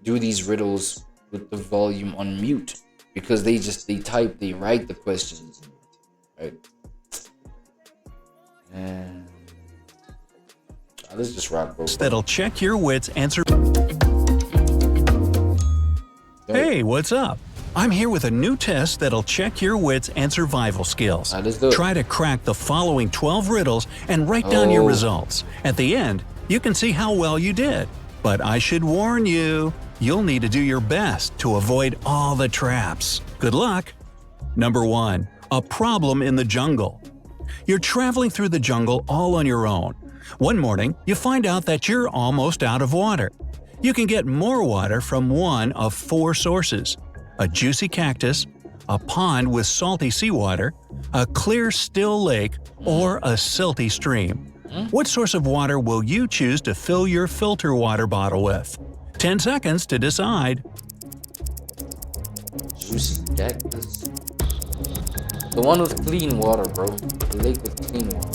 do these riddles with the volume on mute. Because they write the questions. Right. And let's just rock, bro. That'll check your wits. Answer. Hey, what's up? I'm here with a new test that'll check your wits and survival skills. Let's do it. Try to crack the following 12 riddles and write down your results. At the end, You can see how well you did. But I should warn you, you'll need to do your best to avoid all the traps. Good luck! Number 1. A problem in the jungle. You're traveling through the jungle all on your own. One morning, you find out that you're almost out of water. You can get more water from one of 4 sources: a juicy cactus, a pond with salty seawater, a clear, still lake, or a silty stream. What source of water will you choose to fill your filter water bottle with? 10 seconds to decide. Juicy cactus. The one with clean water, bro. The lake with clean water.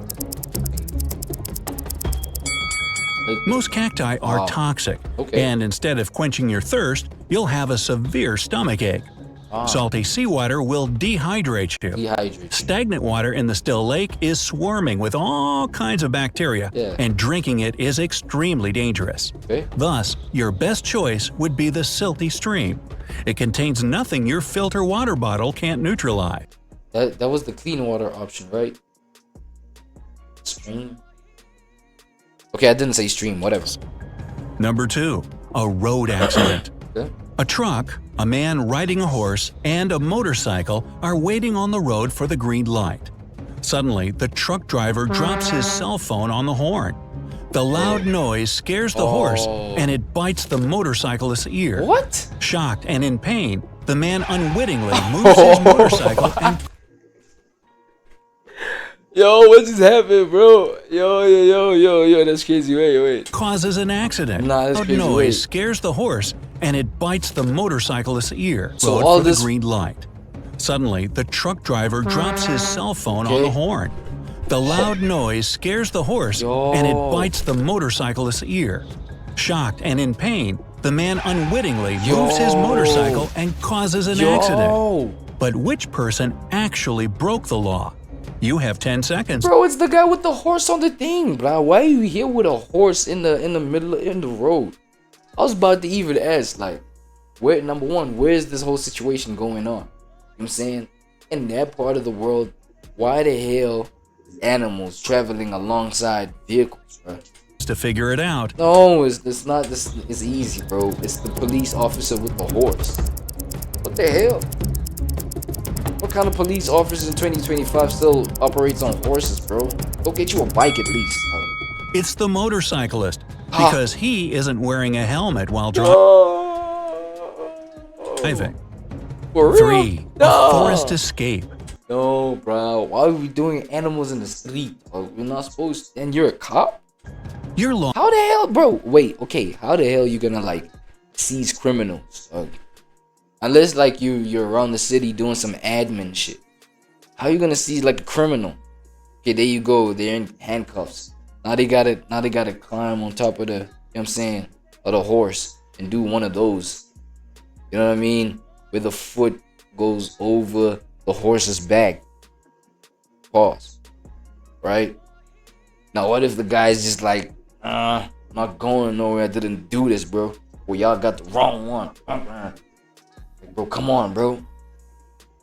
Most cacti are toxic, and instead of quenching your thirst, you'll have a severe stomachache. Salty seawater will dehydrate you. Stagnant water in the still lake is swarming with all kinds of bacteria, and drinking it is extremely dangerous. Thus, your best choice would be the silty stream. It contains nothing your filter water bottle can't neutralize. That was the clean water option, right? Stream? Okay, I didn't say stream, whatever. Number 2. A road accident. A truck, a man riding a horse, and a motorcycle are waiting on the road for the green light. Suddenly, the truck driver drops his cell phone on the horn. The loud noise scares the horse, and it bites the motorcyclist's ear. What? Shocked and in pain, the man unwittingly moves his motorcycle and... Yo, what just happened, bro? Yo, that's crazy. Wait. Causes an accident. Nah, that's crazy. Noise scares the horse, and it bites the motorcyclist's ear. So Road all for this the green light. Suddenly, the truck driver drops his cell phone on the horn. The loud noise scares the horse, and it bites the motorcyclist's ear. Shocked and in pain, the man unwittingly moves his motorcycle and causes an accident. But which person actually broke the law? You have 10 seconds. Bro, it's the guy with the horse on the thing, bro. Why are you here with a horse in the middle of the road? I was about to even ask, like, where, number 1, where is this whole situation going on? You know what I'm saying? In that part of the world, why the hell is animals traveling alongside vehicles, bro? To figure it out. No, it's not. It's easy, bro. It's the police officer with the horse. What the hell? What kind of police officer in 2025 still operates on horses, bro? Go get you a bike at least. It's the motorcyclist, because he isn't wearing a helmet while driving. For real? 3. A forest escape. No, bro. Why are we doing animals in the street? We're not supposed to. And you're a cop? You're lost. How the hell, bro? Wait, okay. How the hell you gonna, like, seize criminals? Unless, like, you're around the city doing some admin shit. How you gonna seize, like, a criminal? Okay, there you go. They're in handcuffs. Now they gotta climb on top of the, you know what I'm saying, of the horse and do one of those. You know what I mean? Where the foot goes over the horse's back. Pause. Right? Now what if the guy's just like, not going nowhere, I didn't do this, bro. Well, y'all got the wrong one. Like, bro, come on, bro.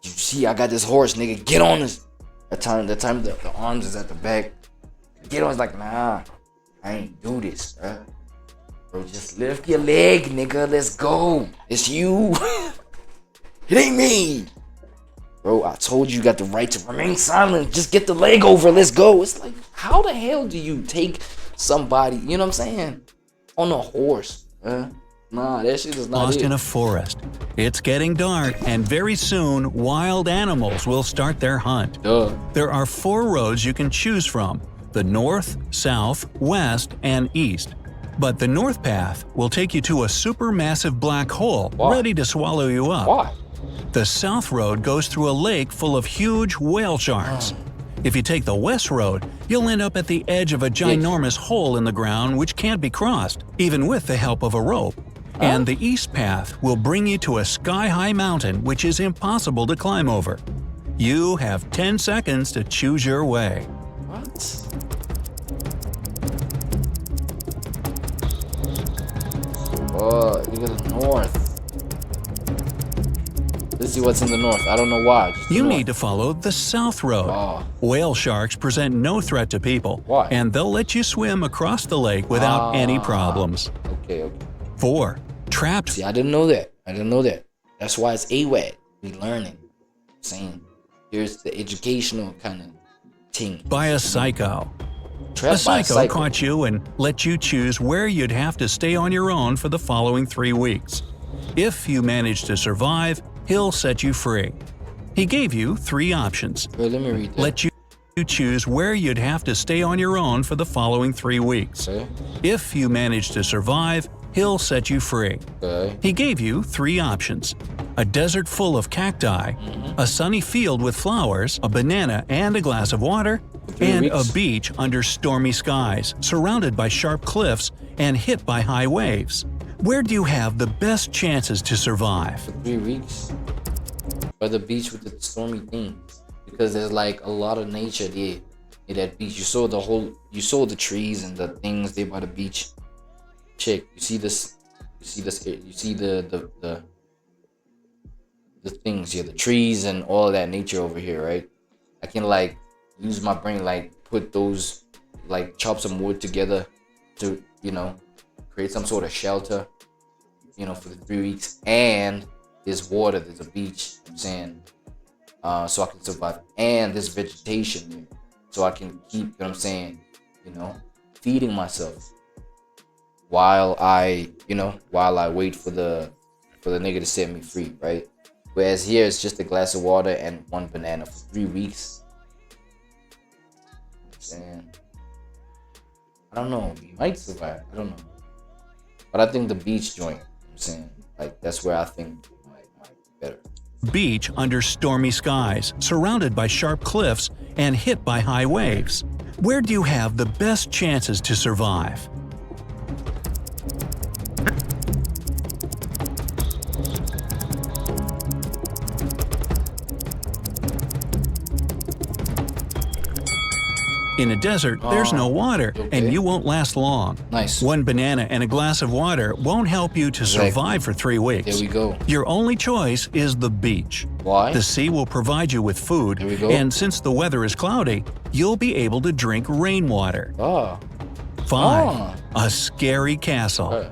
You see, I got this horse, nigga. Get on this. That time the arms is at the back. Get on, it's like, nah, I ain't do this, bro. Bro, just lift your leg, nigga. Let's go. It's you. It ain't me. Bro, I told you got the right to remain silent. Just get the leg over. Let's go. It's like, how the hell do you take somebody, you know what I'm saying, on a horse? Nah, that shit is not Lost in a forest. It's getting dark, and very soon, wild animals will start their hunt. There are 4 roads you can choose from: the north, south, west, and east. But the north path will take you to a supermassive black hole ready to swallow you up. Why? The south road goes through a lake full of huge whale sharks. If you take the west road, you'll end up at the edge of a ginormous hole in the ground which can't be crossed, even with the help of a rope. And the east path will bring you to a sky-high mountain which is impossible to climb over. You have 10 seconds to choose your way. What? You go to the north. This see what's in the north. I don't know why. You need to follow the South Road. Whale sharks present no threat to people. Why? And they'll let you swim across the lake without any problems. Okay. 4. Trapped. See, I didn't know that. That's why it's AWAD. We learning. Saying, here's the educational kind of thing. By a psycho. Trapped A psycho caught you and let you choose where you'd have to stay on your own for the following 3 weeks. If you manage to survive, he'll set you free. He gave you 3 options. Wait, let me read that. Let you choose where you'd have to stay on your own for the following 3 weeks. Okay. If you manage to survive, he'll set you free. Okay. He gave you 3 options: a desert full of cacti, a sunny field with flowers, a banana and a glass of water, and a beach under stormy skies, surrounded by sharp cliffs and hit by high waves. Where do you have the best chances to survive? For 3 weeks. By the beach with the stormy thing. Because there's like a lot of nature there at that beach. You saw the trees and the things there by the beach. Check. You see the things here, the trees and all of that nature over here, right? I can like use my brain, like put those, like chop some wood together to, create some sort of shelter, for the 3 weeks. And there's water, there's a beach, I'm saying, so I can survive. And there's vegetation there, so I can keep, feeding myself while I wait for the nigga to set me free, right? Whereas here it's just a glass of water and 1 banana for 3 weeks. And I don't know, we might survive. I don't know, but I think the beach joint, like that's where I think might be better. Beach under stormy skies, surrounded by sharp cliffs and hit by high waves. Where do you have the best chances to survive? In a desert, there's no water, and you won't last long. Nice. 1 banana and a glass of water won't help you to survive for 3 weeks. There we go. Your only choice is the beach. Why? The sea will provide you with food, There we go. and since the weather is cloudy, you'll be able to drink rainwater. 5. A scary castle.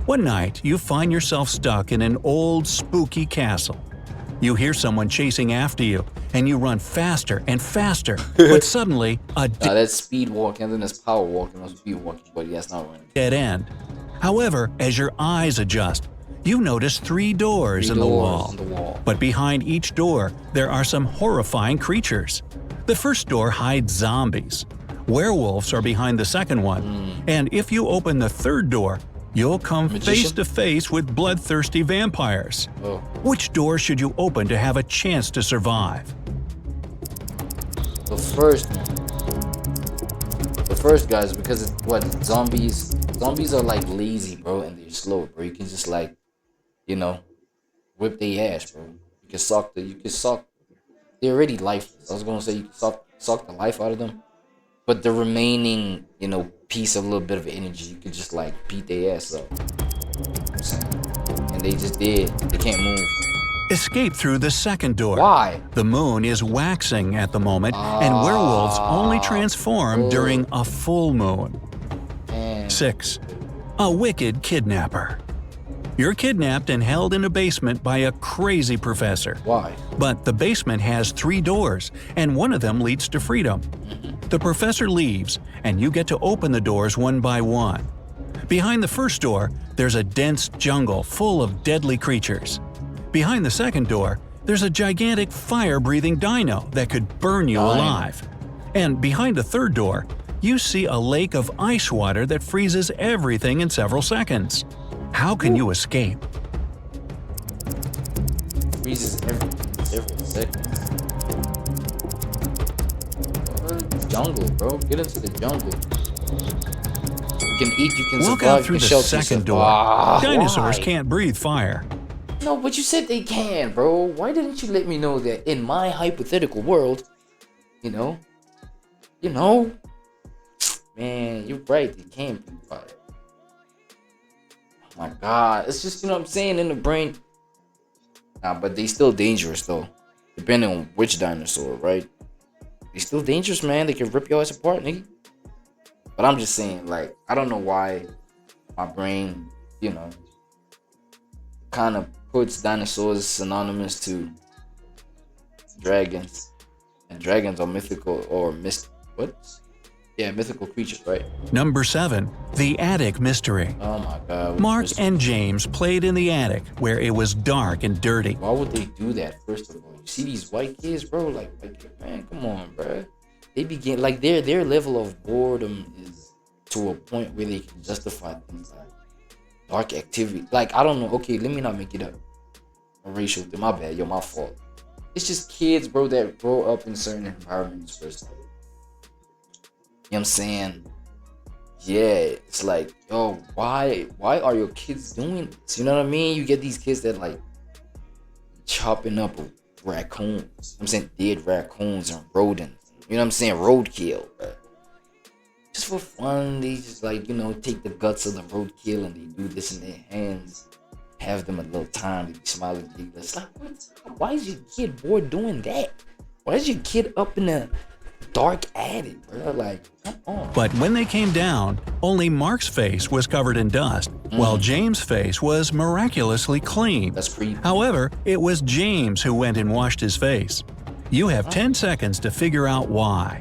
One night, you find yourself stuck in an old, spooky castle. You hear someone chasing after you, and you run faster and faster, but suddenly that's speed walking, and then there's power walking or speed walking, but that's not running. Dead end. However, as your eyes adjust, you notice 3 doors in the wall. But behind each door, there are some horrifying creatures. The first door hides zombies. Werewolves are behind the second one, and if you open the third door, you'll come face to face with bloodthirsty vampires. Which door should you open to have a chance to survive? The first one. The first, guys, because zombies are like lazy, bro, and they're slow, bro. You can just like, whip their ass, bro. You can suck. They're already lifeless. I was gonna say you can suck the life out of them, but the remaining, piece of a little bit of energy, you could just like beat their ass up. And they just did. They can't move. Escape through the second door. Why? The moon is waxing at the moment, and werewolves only transform during a full moon. 6. A wicked kidnapper. You're kidnapped and held in a basement by a crazy professor. Why? But the basement has 3 doors, and one of them leads to freedom. The professor leaves, and you get to open the doors one by one. Behind the first door, there's a dense jungle full of deadly creatures. Behind the second door, there's a gigantic fire-breathing dino that could burn you alive. And behind the third door, you see a lake of ice water that freezes everything in several seconds. How can you escape? Freezes everything in several seconds. Jungle, bro. Get into the jungle. You can eat, you can Walk survive, out through you the can shelter second yourself. door. Dinosaurs Why? can't breathe fire. No, but you said they can, bro. Why didn't you let me know that in my hypothetical world, man, you're right, they can breathe fire. Oh my God, it's just, what I'm saying, in the brain, Nah, but they still dangerous though. Depending on which dinosaur, right? They still dangerous, man. They can rip your ass apart, nigga. But I'm just saying, like, I don't know why my brain, you know, kind of puts dinosaurs synonymous to dragons. And dragons are mythical or mythical creatures, right? Number 7. The Attic Mystery. Oh my god. Mark and James played in the attic where it was dark and dirty. Why would they do that, first of all? You see these white kids, bro? Like man, come on, bro. They begin, like, their level of boredom is to a point where they can justify things like dark activity. Like, I don't know. Okay, let me not make it a racial thing. My bad. Yo, my fault. It's just kids, bro, that grow up in certain environments first. You know what I'm saying? Yeah, it's like, yo, why are your kids doing this? You know what I mean? You get these kids that like chopping up raccoons. I'm saying dead raccoons and rodents. You know what I'm saying? Roadkill, bro. Just for fun, they just, like, you know, take the guts of the roadkill and they do this in their hands. Have them a little time to be smiling. It's like, why is your kid bored doing that? Why is your kid up in a dark attic, bro? Like, come on. But when they came down, only Mark's face was covered in dust, while James' face was miraculously clean. That's creepy. However, it was James who went and washed his face. You have 10 seconds to figure out why.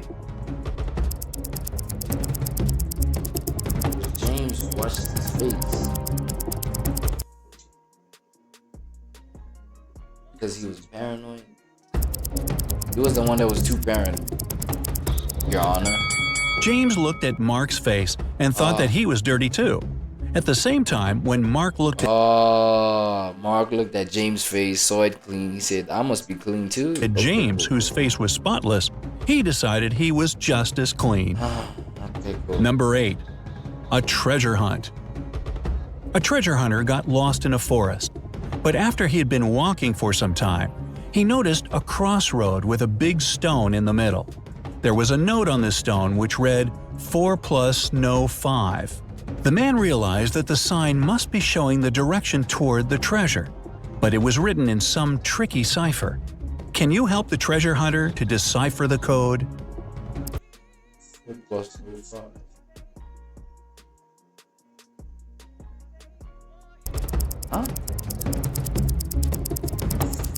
James washed his face because he was paranoid. He was the one that was too paranoid, Your Honor. James looked at Mark's face and thought that he was dirty too. At the same time, when Mark looked at James' face, saw it clean. He said, I must be clean too. at James, whose face was spotless, he decided he was just as clean. Okay, cool. Number 8. A treasure hunt. A treasure hunter got lost in a forest, but after he had been walking for some time, he noticed a crossroad with a big stone in the middle. There was a note on this stone which read 4 + no 5. The man realized that the sign must be showing the direction toward the treasure, but it was written in some tricky cipher. Can you help the treasure hunter to decipher the code? 4 + no 5. Huh?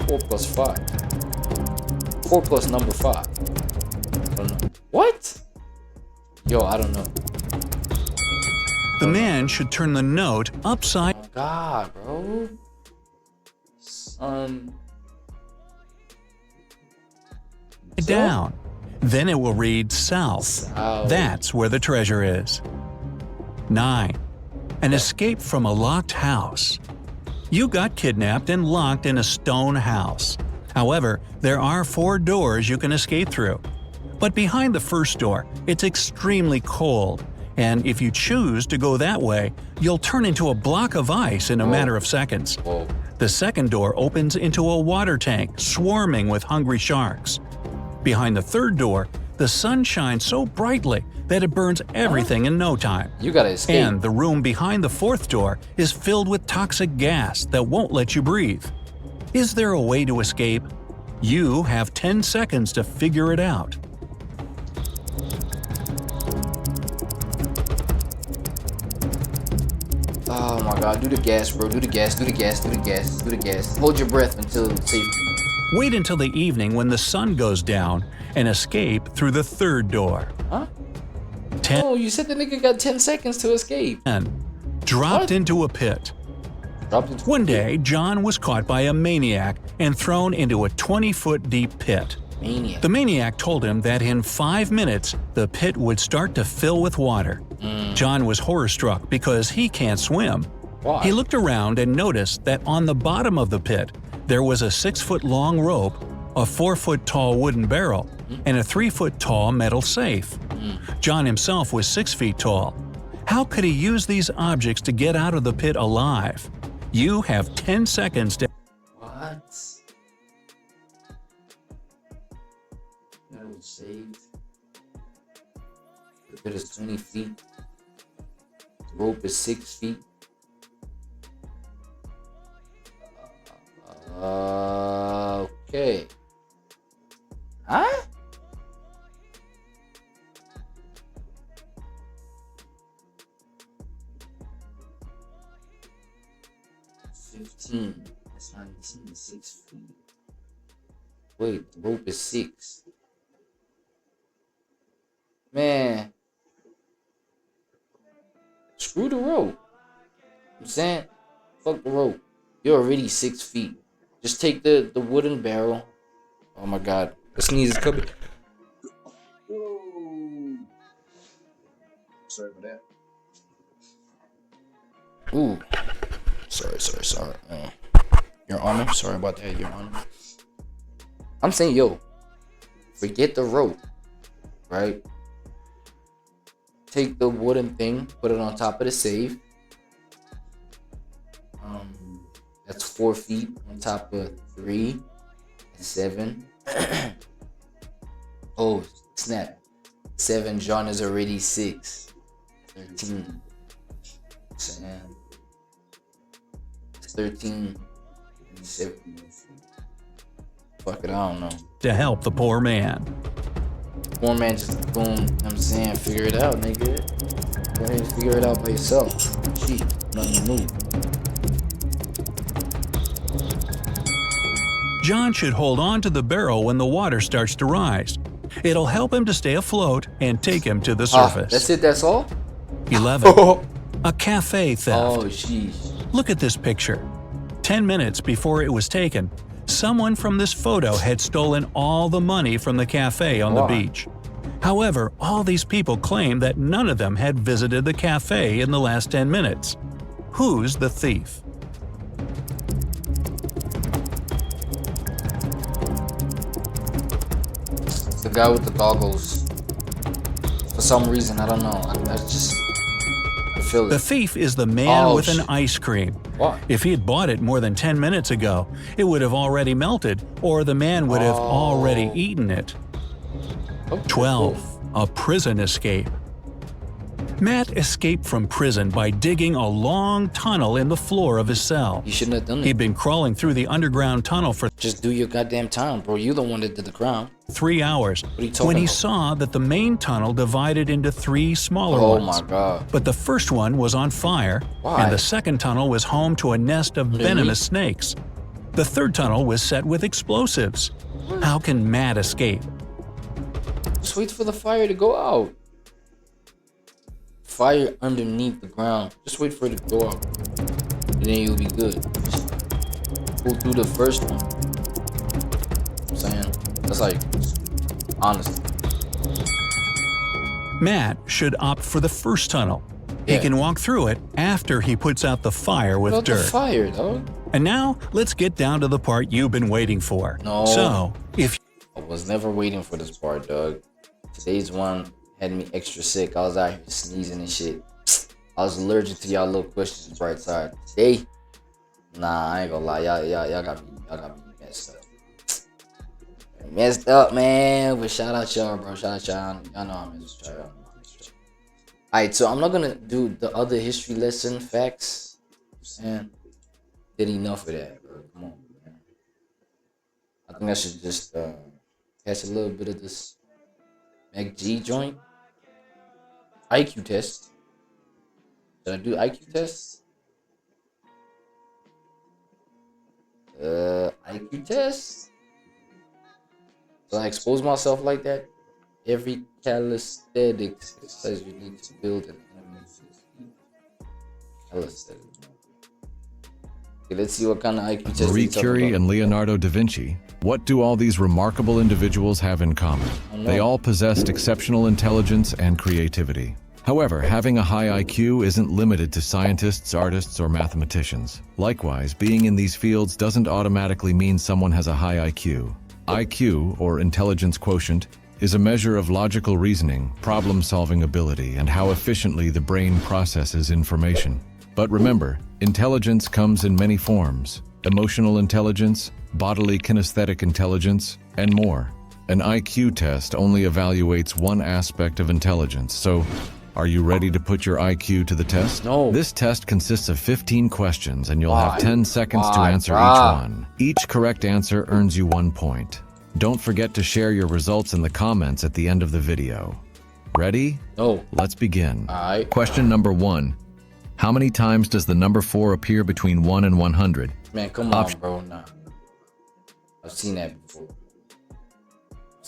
4 + 5. 4 + number 5. I don't know. What? Yo, I don't know. The man should turn the note upside Oh God, bro. down. Then it will read south. South. That's where the treasure is. 9. An escape from a locked house. You got kidnapped and locked in a stone house. However, there are 4 doors you can escape through. But behind the first door, it's extremely cold, and if you choose to go that way, you'll turn into a block of ice in a matter of seconds. Whoa. The second door opens into a water tank swarming with hungry sharks. Behind the third door, the sun shines so brightly that it burns everything in no time. You gotta escape. And the room behind the fourth door is filled with toxic gas that won't let you breathe. Is there a way to escape? You have 10 seconds to figure it out. Oh my God, do the gas, bro. Do the gas, do the gas, do the gas, do the gas. Hold your breath until safety. Wait until the evening when the sun goes down and escape through the third door. Huh? 10. Oh, you said the nigga got 10 seconds to escape. Dropped What? into a pit. Dropped into One day, John was caught by a maniac and thrown into a 20-foot deep pit. Maniac. The maniac told him that in 5 minutes, the pit would start to fill with water. John was horror-struck because he can't swim. Why? He looked around and noticed that on the bottom of the pit, there was a 6-foot-long rope, a 4-foot-tall wooden barrel, and a 3-foot-tall metal safe. John himself was 6 feet tall. How could he use these objects to get out of the pit alive? You have 10 seconds to... What? That was saved. The pit is 20 feet. The rope is 6 feet. 15. That's 19. 6 feet. Wait, the rope is 6. Man. Screw the rope. I'm saying, fuck the rope. You're already 6 feet. Just take the wooden barrel. Oh my god. The sneeze is coming. Sorry for that. Ooh. Sorry. Your Honor. Sorry about that, Your Honor. I'm saying, yo, forget the rope, right? Take the wooden thing, put it on top of the safe. That's 4 feet on top of 3 and 7. Oh, snap. 7, John is already 6. 13. Saying 13 and 7. Fuck it, I don't know. To help the poor man. Poor man just boom, you know what I'm saying, figure it out, nigga. Go ahead and figure it out by yourself. Shit, nothing to move. John should hold on to the barrel when the water starts to rise. It'll help him to stay afloat and take him to the surface. That's it, that's all? 11. A cafe theft. Oh, jeez. Look at this picture. 10 minutes before it was taken, someone from this photo had stolen all the money from the cafe on the beach. However, all these people claim that none of them had visited the cafe in the last 10 minutes. Who's the thief? The guy with the goggles. For some reason, I don't know. I feel it. The thief is the man with an shit. ice cream. What? If he had bought it more than 10 minutes ago, it would have already melted, or the man would have already eaten it. Okay, 12. cool. A prison escape. Matt escaped from prison by digging a long tunnel in the floor of his cell. You shouldn't have done He'd it. been crawling through the underground tunnel for Just do your goddamn time, bro. You the one that did the crime. 3 hours are you talking when he about? saw that the main tunnel divided into 3 smaller Oh ones. my god. But the first one was on fire, Why? and the second tunnel was home to a nest of venomous snakes. The third tunnel was set with explosives. How can Matt escape? Just wait for the fire to go out. Fire underneath the ground. Just wait for it to go out. And then you'll be good. Go through the first one. I'm saying. That's like, honestly. Matt should opt for the first tunnel. He Yeah. can walk through it after he puts out the fire with About the dirt. fire, dog. And now, let's get down to the part you've been waiting for. No. So, if I was never waiting for this part, dog. Today's one had me extra sick. I was out here sneezing and shit. I was allergic to y'all little questions, Brightside. Today, nah, I ain't gonna lie. Y'all got me messed up. Messed up, man. But shout out y'all, bro. Shout out y'all. Y'all know I'm messed with y'all. Alright, so I'm not gonna do the other history lesson facts. And did enough of that, bro. Come on, man. I think I should just catch a little bit of this MacG joint. IQ test. Did I do IQ tests? IQ test? Did I expose myself like that? Every calisthenics says you need to build an enemy. Calisthenics. Okay, let's see what kind of IQ test. Marie Curie and Leonardo da Vinci. What do all these remarkable individuals have in common? They all possessed exceptional intelligence and creativity. However, having a high IQ isn't limited to scientists, artists, or mathematicians. Likewise, being in these fields doesn't automatically mean someone has a high IQ. IQ, or intelligence quotient, is a measure of logical reasoning, problem-solving ability, and how efficiently the brain processes information. But remember, intelligence comes in many forms: emotional intelligence, bodily kinesthetic intelligence, and more. An IQ test only evaluates one aspect of intelligence, so are you ready to put your IQ to the test? No. This test consists of 15 questions, and you'll have 10 seconds to Why, answer bruh? each one. Each correct answer earns you 1 point. Don't forget to share your results in the comments at the end of the video. Ready? No. Let's begin. Alright. Question number 1. How many times does the number 4 appear between 1 and 100? Man, come on, bro. Nah. I've seen that before.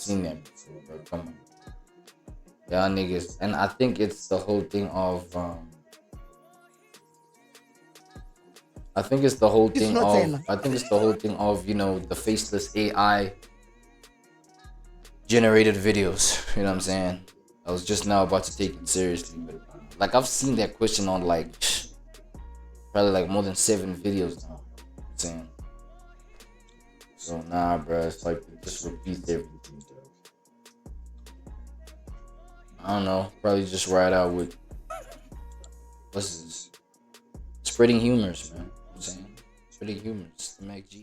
Bro. Come on. Y'all niggas. And I think it's the whole thing of you know, the faceless AI generated videos. You know what I'm saying? I was just now about to take it seriously, but like I've seen that question on like probably like more than 7 videos now. You know what I'm saying? So nah, bro, it's like it just repeats everything. I don't know, probably just ride out with what's this? Spreading humors, man. You know what I'm saying? Spreading humors, the Mac G.